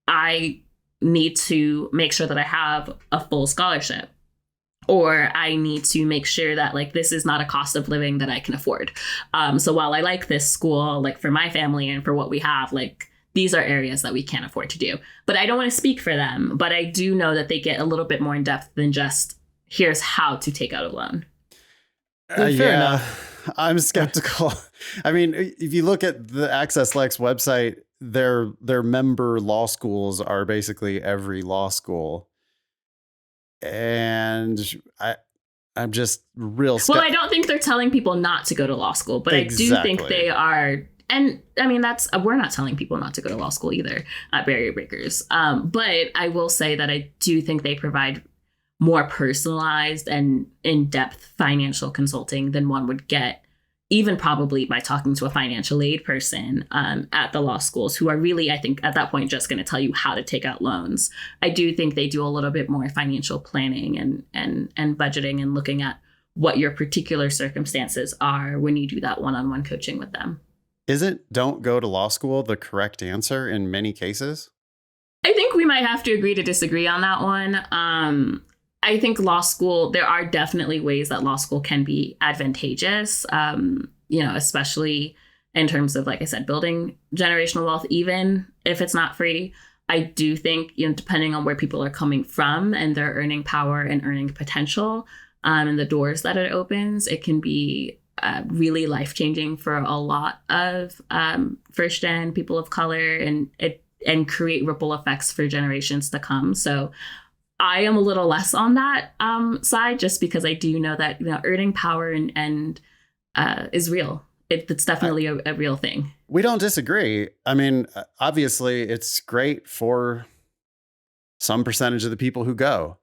I need to make sure that I have a full scholarship, or I need to make sure that like this is not a cost of living that I can afford. So while I like this school, like for my family and for what we have, like these are areas that we can't afford to do. But I don't want to speak for them, but I do know that they get a little bit more in depth than just here's how to take out a loan.
Fair enough.
I'm skeptical. I mean, if you look at the Access Lex website, their member law schools are basically every law school. And I'm just real
Well, I don't think they're telling people not to go to law school, but exactly. I do think they are. And I mean, we're not telling people not to go to law school either at Barrier Breakers. But I will say that I do think they provide more personalized and in-depth financial consulting than one would get, even probably by talking to a financial aid person at the law schools, who are really, I think, at that point, just going to tell you how to take out loans. I do think they do a little bit more financial planning and budgeting and looking at what your particular circumstances are when you do that one-on-one coaching with them.
Isn't don't go to law school the correct answer in many cases?
I think we might have to agree to disagree on that one. I think law school, there are definitely ways that law school can be advantageous, especially in terms of, like I said, building generational wealth, even if it's not free. I do think, depending on where people are coming from and their earning power and earning potential and the doors that it opens, it can be really life-changing for a lot of first-gen people of color, and create ripple effects for generations to come. So I am a little less on that side, just because I do know that earning power and is real. It's definitely a real thing.
We don't disagree. I mean, obviously, it's great for some percentage of the people who go,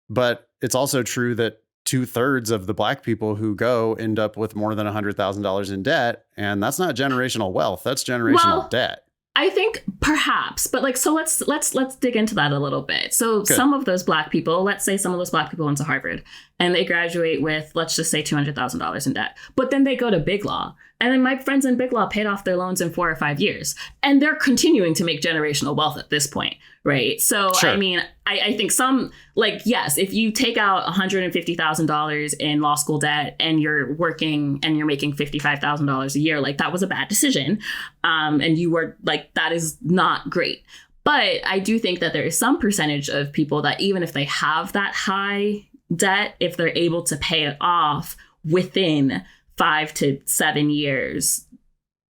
but it's also true that 2/3 of the Black people who go end up with more than $100,000 in debt, and that's not generational wealth. That's generational debt.
I think perhaps, but so let's dig into that a little bit. So
Good.
some of those Black people, let's say some of those Black people went to Harvard and they graduate with, let's just say, $200,000 in debt, but then they go to Big Law, and then my friends in Big Law paid off their loans in 4 or 5 years, and they're continuing to make generational wealth at this point, right? So
Sure.
I mean, I think some, yes, if you take out $150,000 in law school debt and you're working and you're making $55,000 a year, that was a bad decision, and you were that is not great. But I do think that there is some percentage of people that even if they have that high debt, if they're able to pay it off within 5 to 7 years,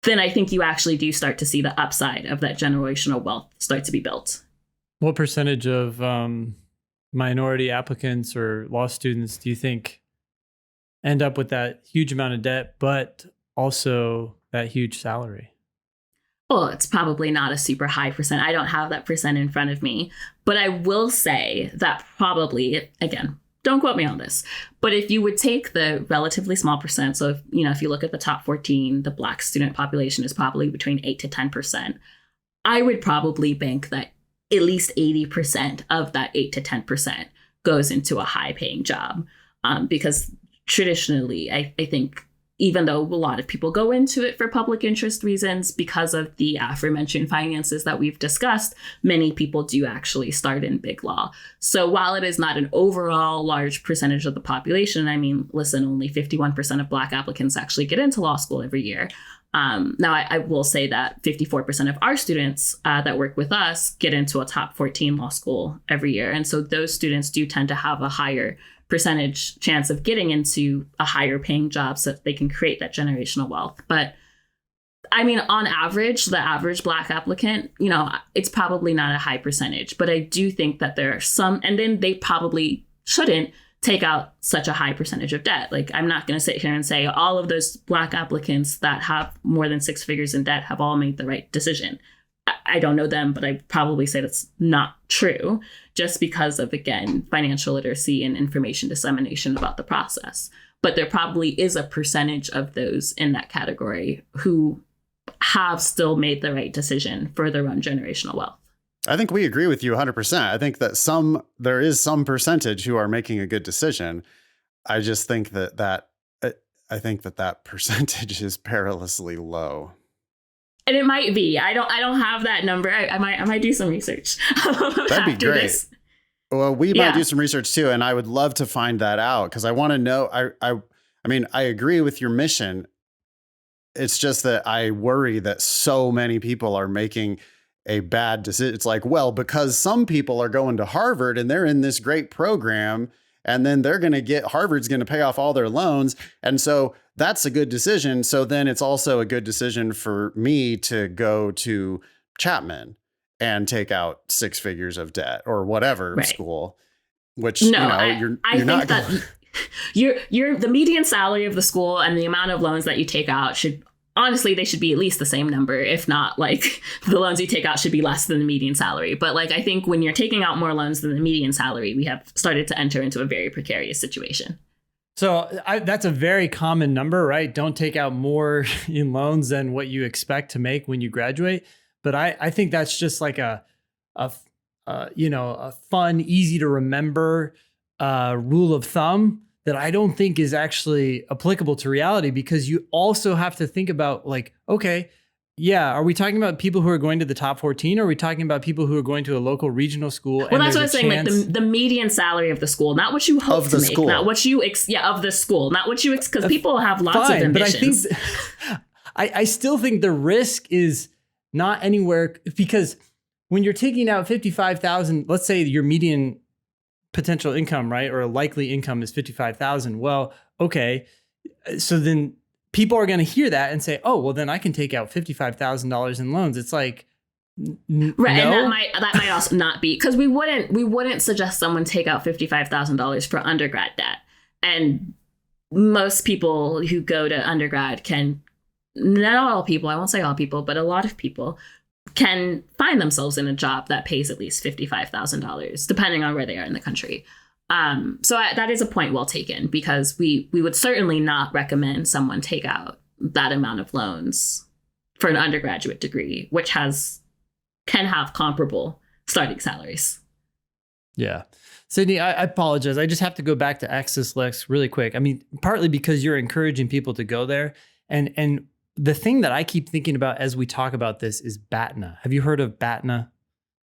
then I think you actually do start to see the upside of that generational wealth start to be built.
What percentage of minority applicants or law students do you think end up with that huge amount of debt, but also that huge salary?
Well, it's probably not a super high percent. I don't have that percent in front of me, but I will say that probably, again, don't quote me on this, but if you would take the relatively small percent, so if you look at the top 14, the Black student population is probably between 8 to 10%. I would probably bank that at least 80% of that 8 to 10% goes into a high paying job, because traditionally, I think, even though a lot of people go into it for public interest reasons, because of the aforementioned finances that we've discussed, many people do actually start in Big Law. So while it is not an overall large percentage of the population, I mean, listen, only 51% of Black applicants actually get into law school every year. Now, I will say that 54% of our students that work with us get into a top 14 law school every year. And so those students do tend to have a higher percentage chance of getting into a higher paying job so that they can create that generational wealth. But I mean, on average, the average Black applicant, it's probably not a high percentage, but I do think that there are some, and then they probably shouldn't take out such a high percentage of debt. I'm not going to sit here and say all of those Black applicants that have more than 6 figures in debt have all made the right decision. I don't know them, but I'd probably say that's not true, just because of, again, financial literacy and information dissemination about the process. But there probably is a percentage of those in that category who have still made the right decision for their own generational wealth.
I think we agree with you 100%. I think that there is some percentage who are making a good decision. I just think that percentage is perilously low.
And it might be. I don't have that number. I might do some research.
That'd be great. This. Well, we might do some research too, and I would love to find that out, because I want to know. I mean, I agree with your mission. It's just that I worry that so many people are making a bad decision. It's because some people are going to Harvard and they're in this great program, and then Harvard's going to pay off all their loans. And so that's a good decision. So then it's also a good decision for me to go to Chapman and take out 6 figures of debt or whatever school, which, you're not going.
You're the median salary of the school and the amount of loans that you take out honestly, they should be at least the same number. If not, the loans you take out should be less than the median salary. But I think when you're taking out more loans than the median salary, we have started to enter into a very precarious situation.
So that's a very common number, right? Don't take out more in loans than what you expect to make when you graduate. But I think that's just a fun, easy to remember rule of thumb that I don't think is actually applicable to reality, because you also have to think about okay, yeah, are we talking about people who are going to the top 14, or are we talking about people who are going to a local regional school?
Well, that's what I was saying, the median salary of the school, not what you hope to make, not what you, of the school, not what you, because people have lots of ambitions.
But I think, I still think the risk is not anywhere, because when you're taking out 55,000, let's say your median potential income, right, or a likely income is 55,000. Well, okay, So then people are going to hear that and say, oh, well, then I can take out $55,000 in loans. It's like,
right.
no?
And that might also not be, because we wouldn't suggest someone take out $55,000 for undergrad debt. And most people who go to undergrad not all people, I won't say all people, but a lot of people can find themselves in a job that pays at least $55,000, depending on where they are in the country. That is a point well taken, because we would certainly not recommend someone take out that amount of loans for an undergraduate degree, which can have comparable starting salaries. Yeah.
Sydney, I apologize. I just have to go back to Access Lex really quick. I mean, partly because you're encouraging people to go there. And the thing that I keep thinking about as we talk about this is BATNA. Have you heard of BATNA?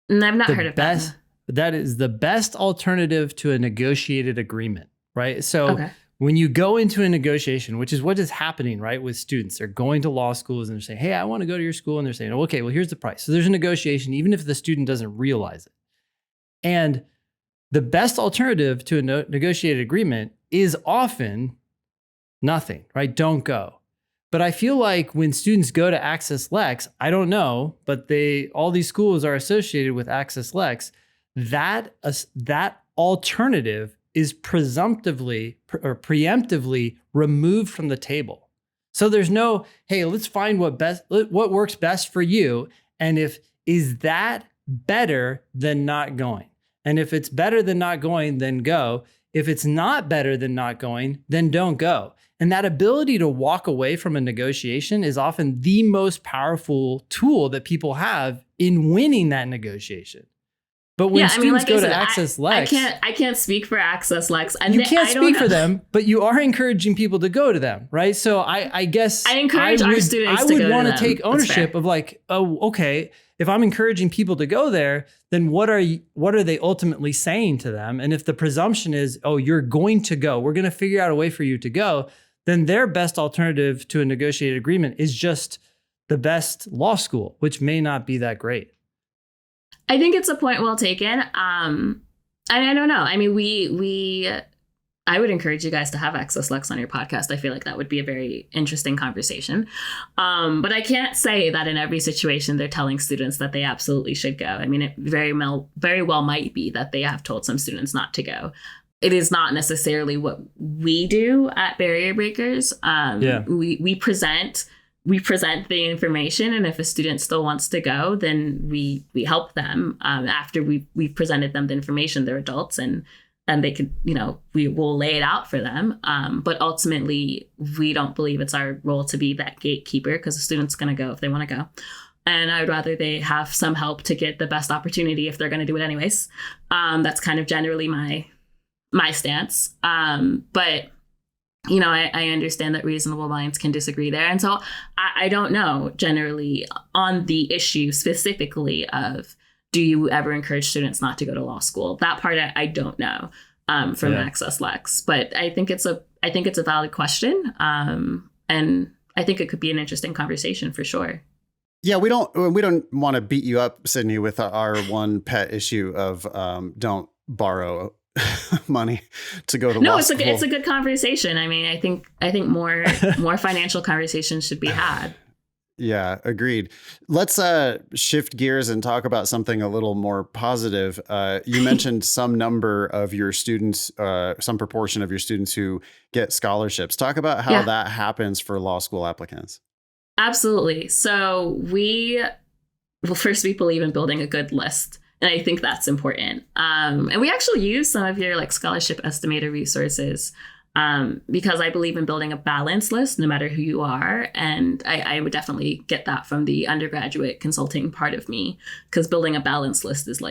No, I've not heard of BATNA.
That is the best alternative to a negotiated agreement, right? So when you go into a negotiation, which is what is happening, right, with students, they're going to law schools and they're saying, hey, I want to go to your school. And they're saying, okay, well, here's the price. So there's a negotiation, even if the student doesn't realize it. And the best alternative to a negotiated agreement is often nothing, right? Don't go. But I feel like when students go to Access Lex, I don't know, but all these schools are associated with Access Lex. That alternative is preemptively removed from the table. So there's no, hey, let's find what works best for you. And is that better than not going? And if it's better than not going, then go. If it's not better than not going, then don't go. And that ability to walk away from a negotiation is often the most powerful tool that people have in winning that negotiation. But when students go to Access Lex,
I can't speak for Access Lex.
You can't speak for them, but you are encouraging people to go to them, right? So I guess
I encourage our students to go to them.
I would want to take ownership of like, oh, okay, if I'm encouraging people to go there, then what are they ultimately saying to them? And if the presumption is, oh, you're going to go, we're going to figure out a way for you to go, then their best alternative to a negotiated agreement is just the best law school, which may not be that great.
I think it's a point well taken. And I don't know. I mean, I would encourage you guys to have Access Lex on your podcast. I feel like that would be a very interesting conversation. But I can't say that in every situation they're telling students that they absolutely should go. I mean, it very well might be that they have told some students not to go. It is not necessarily what we do at Barrier Breakers. We present the information, and if a student still wants to go, then we help them after we've presented them the information. They're adults, and they could, we will lay it out for them. But ultimately, we don't believe it's our role to be that gatekeeper, because the student's going to go if they want to go. And I'd rather they have some help to get the best opportunity if they're going to do it anyways. That's kind of generally my stance. But I understand that reasonable minds can disagree there. And so I don't know generally on the issue specifically of, do you ever encourage students not to go to law school? That part I don't know from Access Lex, but I think it's a valid question. And I think it could be an interesting conversation for sure.
Yeah, we don't want to beat you up, Sydney, with our one pet issue of don't borrow money to go to law school.
It's a good conversation. I mean, I think more financial conversations should be had.
Yeah, agreed. Let's shift gears and talk about something a little more positive. You mentioned some number of your students, some proportion of your students who get scholarships. Talk about how that happens for law school applicants.
Absolutely. So first we believe in building a good list. And I think that's important. And we actually use some of your scholarship estimator resources because I believe in building a balanced list no matter who you are. And I would definitely get that from the undergraduate consulting part of me, because building a balanced list is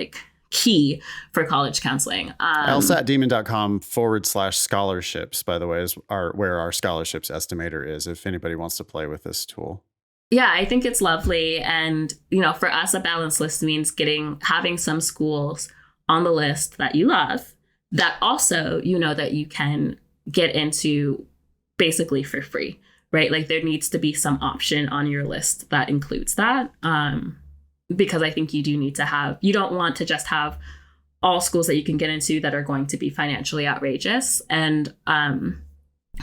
key for college counseling.
LSATdemon.com/scholarships, by the way, is where our scholarships estimator is, if anybody wants to play with this tool.
Yeah, I think it's lovely. And, for us, a balanced list means having some schools on the list that you love, that also, that you can get into basically for free, right? There needs to be some option on your list that includes that. Because I think you don't want to just have all schools that you can get into that are going to be financially outrageous. And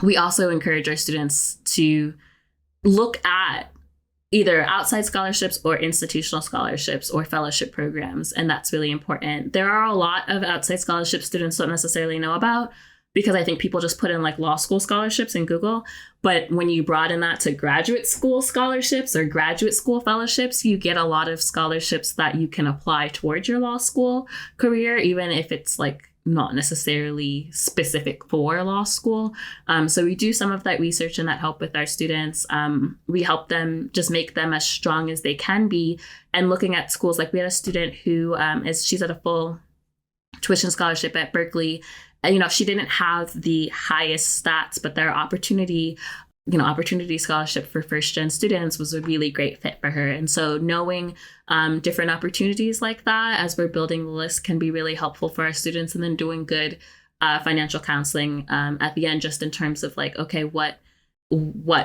we also encourage our students to look at either outside scholarships or institutional scholarships or fellowship programs. And that's really important. There are a lot of outside scholarships students don't necessarily know about, because I think people just put in like law school scholarships in Google. But when you broaden that to graduate school scholarships or graduate school fellowships, you get a lot of scholarships that you can apply towards your law school career, even if it's like not necessarily specific for law school. So we do some of that research and that help with our students. We help them just make them as strong as they can be. And looking at schools, like we had a student who she's at a full tuition scholarship at Berkeley. She didn't have the highest stats, but their opportunity scholarship for first gen students was a really great fit for her. And so knowing different opportunities like that as we're building the list can be really helpful for our students. And then doing good financial counseling at the end, just in terms of like, okay, what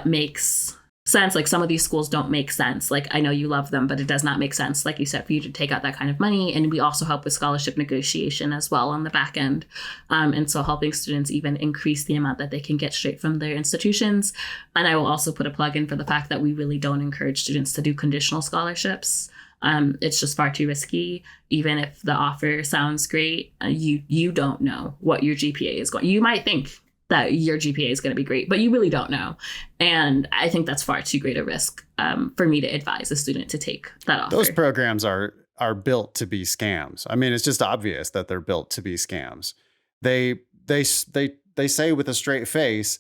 makes sense? Like some of these schools don't make sense. Like I know you love them, but it does not make sense, like you said, for you to take out that kind of money. And we also help with scholarship negotiation as well on the back end. And so helping students even increase the amount that they can get straight from their institutions. And I will also put a plug in for the fact that we really don't encourage students to do conditional scholarships. It's just far too risky. Even if the offer sounds great, you don't know what your GPA is going. You might think that your GPA is going to be great, but you really don't know. And I think that's far too great a risk for me to advise a student to take that offer.
Those programs are built to be scams. I mean, it's just obvious that they're built to be scams. They say with a straight face,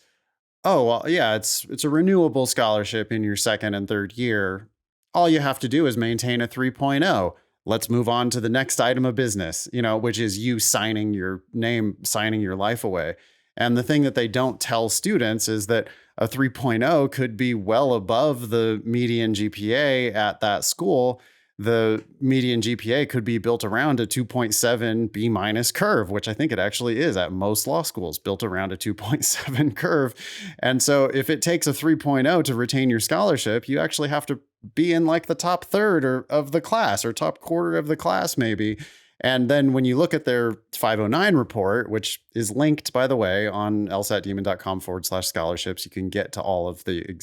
oh, well, yeah, it's a renewable scholarship in your second and third year. All you have to do is maintain a 3.0. Let's move on to the next item of business, which is you signing your name, signing your life away. And the thing that they don't tell students is that a 3.0 could be well above the median GPA at that school. The median GPA could be built around a 2.7 B minus curve, which I think it actually is at most law schools, built around a 2.7 curve. And so if it takes a 3.0 to retain your scholarship, you actually have to be in like the top third of the class or top quarter of the class, maybe. And then when you look at their 509 report, which is linked, by the way, on lsatdemon.com/scholarships, you can get to all of the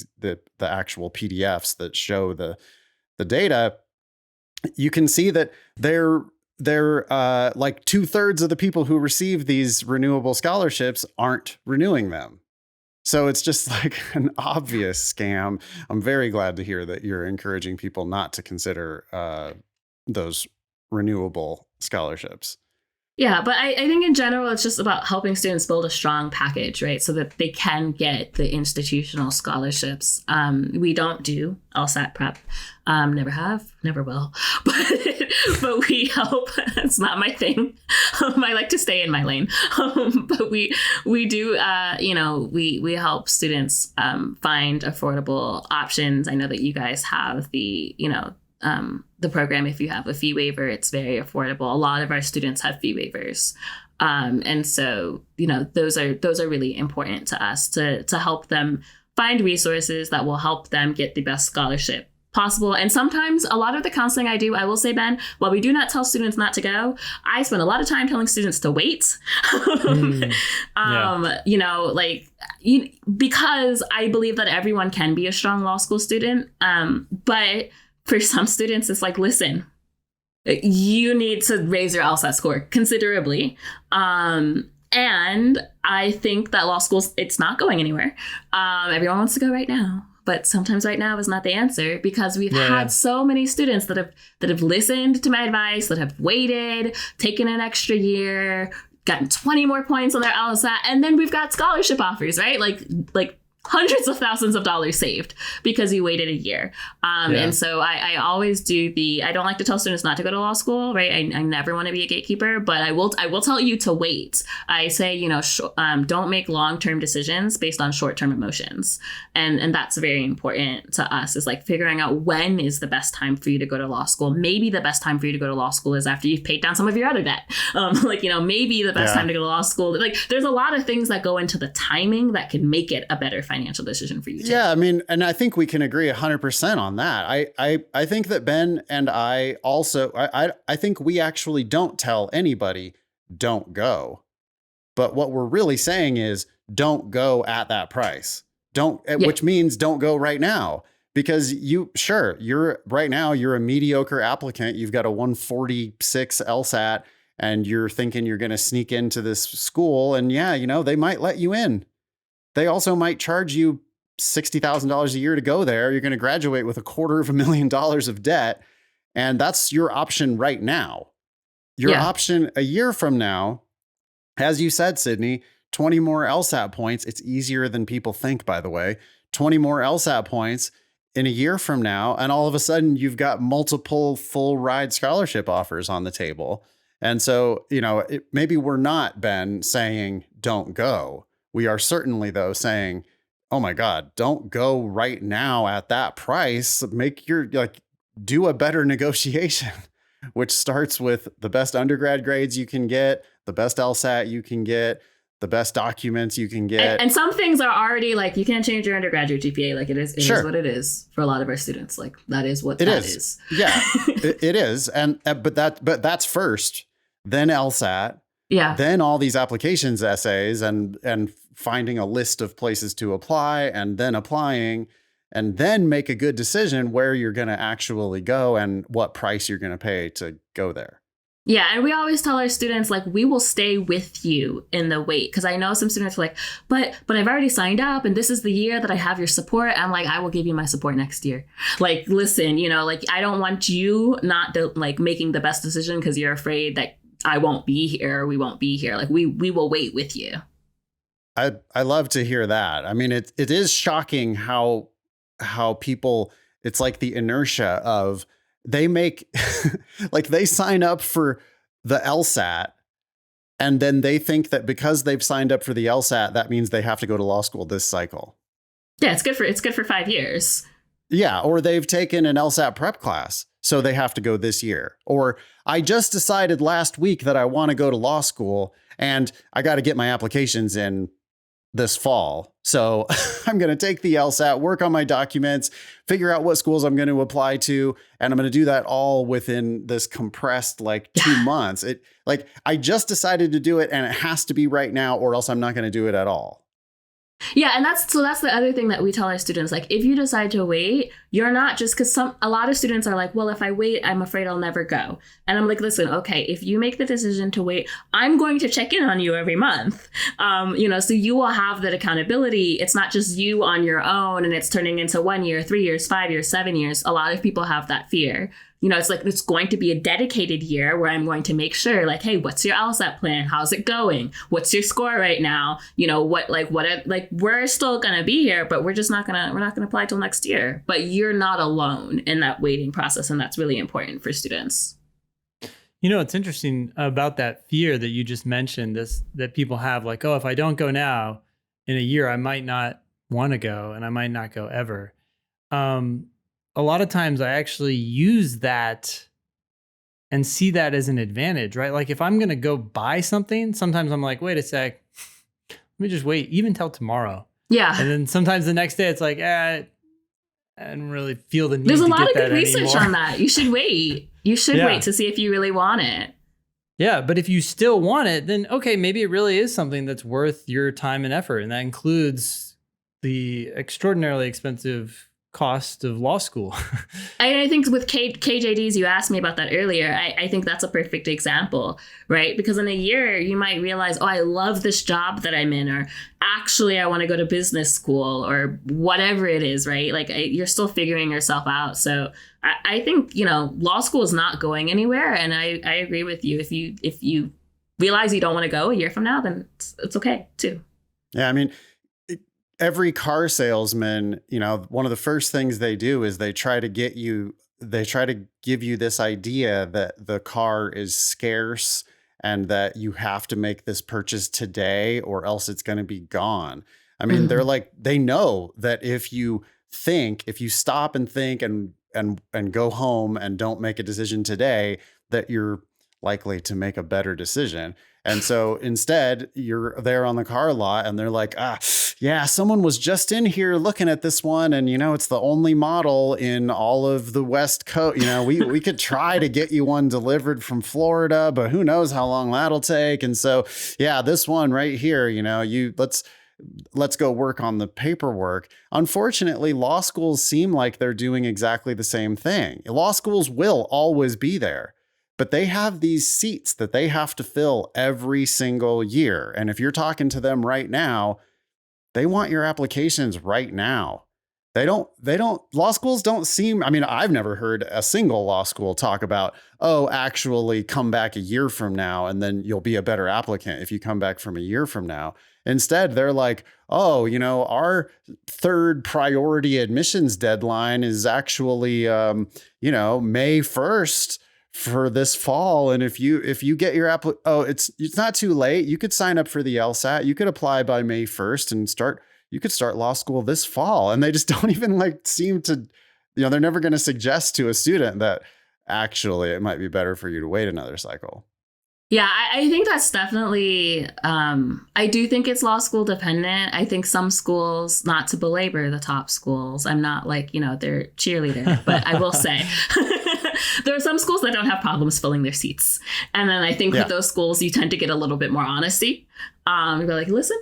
actual PDFs that show the data. You can see that they're like 2/3 of the people who receive these renewable scholarships aren't renewing them. So it's just like an obvious scam. I'm very glad to hear that you're encouraging people not to consider those renewable scholarships.
Yeah, but I think in general, it's just about helping students build a strong package, right? So that they can get the institutional scholarships. We don't do LSAT prep. Never have, never will. But we help. It's not my thing. I like to stay in my lane. But we do, we help students find affordable options. I know that you guys have the program. If you have a fee waiver, it's very affordable. A lot of our students have fee waivers. And so, those are really important to us to help them find resources that will help them get the best scholarship possible. And sometimes a lot of the counseling I do, I will say, Ben, while we do not tell students not to go, I spend a lot of time telling students to wait. Because I believe that everyone can be a strong law school student. But for some students, it's like, listen, you need to raise your LSAT score considerably. And I think that law schools, it's not going anywhere. Everyone wants to go right now, but sometimes right now is not the answer, because we've had so many students that have listened to my advice, that have waited, taken an extra year, gotten 20 more points on their LSAT, and then we've got scholarship offers, right? Like hundreds of thousands of dollars saved because you waited a year. And so I always do I don't like to tell students not to go to law school, right? I never want to be a gatekeeper, but I will tell you to wait. I say, don't make long-term decisions based on short-term emotions. And that's very important to us, is like figuring out when is the best time for you to go to law school. Maybe the best time for you to go to law school is after you've paid down some of your other debt. Maybe the best time to go to law school. Like there's a lot of things that go into the timing that can make it a better financial decision for you. Yeah,
I mean, and I think we can agree 100% on that. I think that Ben and I also, I think we actually don't tell anybody don't go. But what we're really saying is don't go at that price.
Yeah.
Which means don't go right now. Because you're right now, you're a mediocre applicant. You've got a 146 LSAT and you're thinking you're going to sneak into this school. And yeah, they might let you in. They also might charge you $60,000 a year to go there. You're going to graduate with $250,000 of debt. And that's your option right now. Your option a year from now, as you said, Sydney, 20 more LSAT points. It's easier than people think, by the way. 20 more LSAT points in a year from now, and all of a sudden you've got multiple full ride scholarship offers on the table. And so, maybe we're not, Ben, saying don't go. We are certainly, though, saying, oh my God, don't go right now at that price. Do a better negotiation, which starts with the best undergrad grades you can get, the best LSAT you can get, the best documents you can get.
And some things are already like, you can't change your undergraduate GPA. Like it is what it is for a lot of our students. Like that is what that is.
Yeah, it is. But that's first, then LSAT.
Yeah.
Then all these applications essays and finding a list of places to apply and then applying and then make a good decision where you're going to actually go and what price you're going to pay to go there.
Yeah, and we always tell our students, like, we will stay with you in the wait. Because I know some students are like, but I've already signed up and this is the year that I have your support. I'm like, I will give you my support next year. Like, listen, I don't want you not making the best decision because you're afraid that I won't be here or we won't be here. Like, we will wait with you.
I love to hear that. I mean, it is shocking how people, it's like the inertia of, they make they sign up for the LSAT and then they think that because they've signed up for the LSAT, that means they have to go to law school this cycle.
Yeah, it's good for 5 years.
Yeah. Or they've taken an LSAT prep class, so they have to go this year. Or I just decided last week that I want to go to law school and I got to get my applications in this fall. So I'm going to take the LSAT, work on my documents, figure out what schools I'm going to apply to. And I'm going to do that all within this compressed 2 months. I just decided to do it and it has to be right now or else I'm not going to do it at all.
Yeah, and that's the other thing that we tell our students. Like, if you decide to wait, you're not just, because a lot of students are like, well, if I wait, I'm afraid I'll never go. And I'm like, listen, okay, if you make the decision to wait, I'm going to check in on you every month. So you will have that accountability. It's not just you on your own and it's turning into 1 year, 3 years, 5 years, 7 years. A lot of people have that fear. It's like, it's going to be a dedicated year where I'm going to make sure, like, hey, what's your LSAT plan? How's it going? What's your score right now? We're still going to be here, but we're not going to apply till next year. But you're not alone in that waiting process. And that's really important for students.
It's interesting about that fear that you just mentioned, that people have, like, oh, if I don't go now, in a year, I might not want to go and I might not go ever. A lot of times I actually use that and see that as an advantage, right? Like, if I'm going to go buy something, sometimes I'm like, wait a sec, let me just wait even till tomorrow.
Yeah.
And then sometimes the next day it's like, I don't really feel the need
There's
to
a lot
get
of good
that
research
anymore.
on that. You should wait. You should wait to see if you really want it.
Yeah, but if you still want it, then okay, maybe it really is something that's worth your time and effort. And that includes the extraordinarily expensive cost of law school.
I think with KJDs, you asked me about that earlier. I think that's a perfect example, right? Because in a year, you might realize, oh, I love this job that I'm in, or actually, I want to go to business school, or whatever it is, right? Like, you're still figuring yourself out. So I think, law school is not going anywhere. And I agree with you. If you realize you don't want to go a year from now, then it's okay too.
Yeah, I mean, every car salesman, one of the first things they do is they try to give you this idea that the car is scarce and that you have to make this purchase today or else it's going to be gone. I mean, they're like, they know that if you stop and think and go home and don't make a decision today, that you're likely to make a better decision. And so instead, you're there on the car lot and they're like, yeah, someone was just in here looking at this one. And, it's the only model in all of the West Coast. We could try to get you one delivered from Florida, but who knows how long that'll take. And so, yeah, this one right here, let's go work on the paperwork. Unfortunately, law schools seem like they're doing exactly the same thing. Law schools will always be there, but they have these seats that they have to fill every single year. And if you're talking to them right now, they want your applications right now. Law schools don't seem, I mean, I've never heard a single law school talk about, oh, actually come back a year from now and then you'll be a better applicant if you come back from a year from now. Instead, they're like, oh, our third priority admissions deadline is actually, May 1st for this fall. And if you get your it's not too late. You could sign up for the LSAT. You could apply by May 1st and you could start law school this fall. And they just don't even seem to, they're never going to suggest to a student that actually it might be better for you to wait another cycle.
Yeah, I think that's definitely, I do think it's law school dependent. I think some schools, not to belabor the top schools, I'm not they're cheerleader, but I will say there are some schools that don't have problems filling their seats. And then I think with those schools, you tend to get a little bit more honesty. You're like, listen,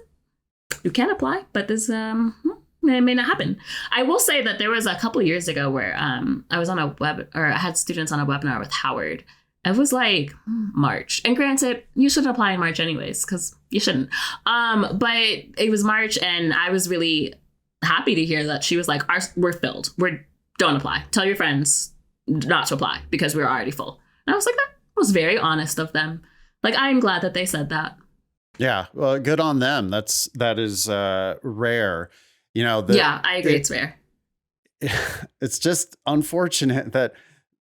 you can apply, but this it may not happen. I will say that there was a couple years ago where I was on I had students on a webinar with Howard. It was like March. And granted, you shouldn't apply in March anyways, because you shouldn't. But it was March, and I was really happy to hear that she was like, we're filled. Don't apply. Tell your friends not to apply because we're already full. And I was like, that was very honest of them. Like, I'm glad that they said that. Yeah.
Well, good on them. That is rare.
Yeah, I agree. It's rare.
It's just unfortunate that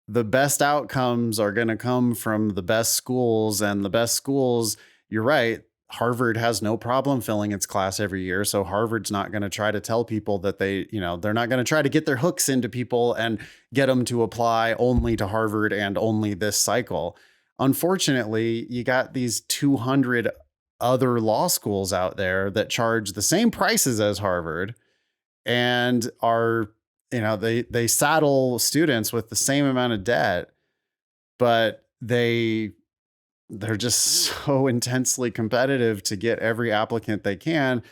the best outcomes are going to come from the best schools, and the best schools, you're right. Harvard has no problem filling its class every year. So Harvard's not going to try to tell people that they're not going to try to get their hooks into people and get them to apply only to Harvard and only this cycle. Unfortunately, you got these 200 other law schools out there that charge the same prices as Harvard and are, they saddle students with the same amount of debt, but they're just so intensely competitive to get every applicant they can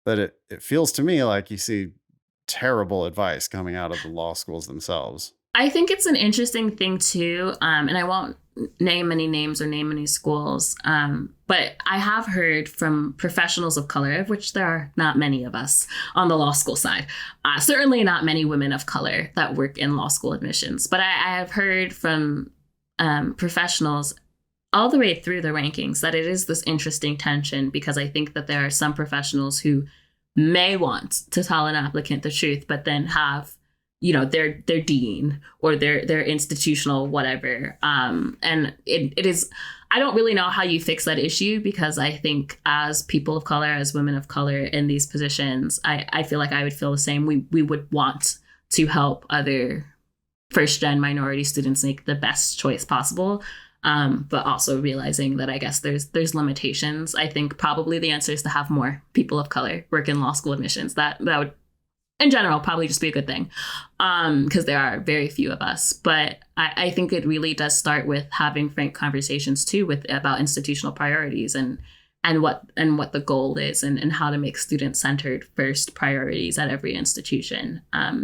that it feels to me like you see terrible advice coming out of the law schools themselves.
I think it's an interesting thing too, and I won't name any names or name any schools, but I have heard from professionals of color, of which there are not many of us on the law school side, certainly not many women of color that work in law school admissions, but I have heard from professionals all the way through the rankings that it is this interesting tension, because I think that there are some professionals who may want to tell an applicant the truth, but then have their dean or their institutional whatever. And it is, I don't really know how you fix that issue, because I think as people of color, as women of color in these positions, I feel like I would feel the same. We would want to help other first gen minority students make the best choice possible. But also realizing that I guess there's limitations. I think probably the answer is to have more people of color work in law school admissions. That would, in general, probably just be a good thing, because there are very few of us. But I think it really does start with having frank conversations too about institutional priorities and what the goal is and how to make student-centered first priorities at every institution,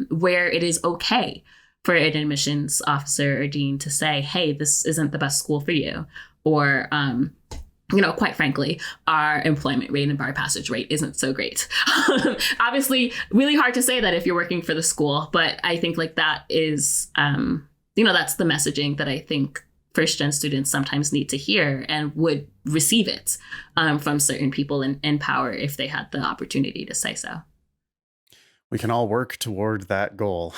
where it is okay for an admissions officer or dean to say, hey, this isn't the best school for you. Or, quite frankly, our employment rate and bar passage rate isn't so great. Obviously, really hard to say that if you're working for the school, but I think that is, that's the messaging that I think first gen students sometimes need to hear and would receive it from certain people in power if they had the opportunity to say so.
We can all work toward that goal.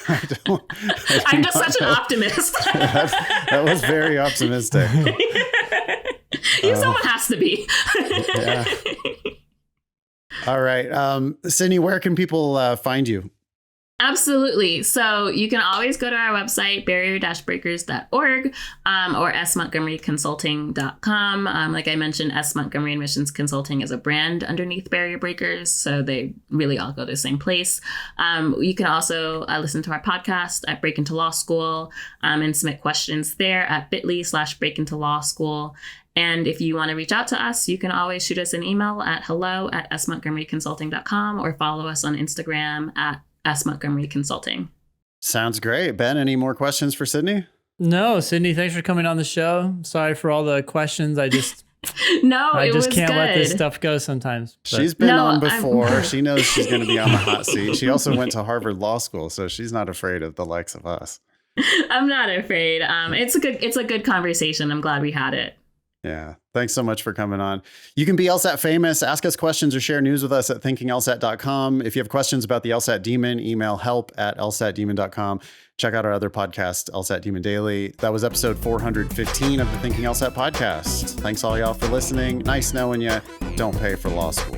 I'm just such an optimist.
That was very optimistic.
Someone has to be.
Yeah. All right. Sydney, where can people find you?
Absolutely. So you can always go to our website, barrier-breakers.org, or smontgomeryconsulting.com. Like I mentioned, S. Montgomery Admissions Consulting is a brand underneath Barrier Breakers, so they really all go to the same place. You can also listen to our podcast at Break Into Law School and submit questions there at bit.ly/breakintolawschool. And if you want to reach out to us, you can always shoot us an email at hello@smontgomeryconsulting.com or follow us on Instagram at @smontgomeryconsulting.
Sounds great. Ben, any more questions for Sydney?
No, Sydney, thanks for coming on the show. Sorry for all the questions. I just can't let this stuff go sometimes. But.
She's been on before. She knows she's going to be on the hot seat. She also went to Harvard Law School, so she's not afraid of the likes of us.
I'm not afraid. It's a good conversation. I'm glad we had it.
Yeah. Thanks so much for coming on. You can be LSAT famous. Ask us questions or share news with us at thinkinglsat.com. If you have questions about the LSAT Demon, email help@lsatdemon.com. Check out our other podcast, LSAT Demon Daily. That was episode 415 of the Thinking LSAT podcast. Thanks all y'all for listening. Nice knowing you. Don't pay for law school.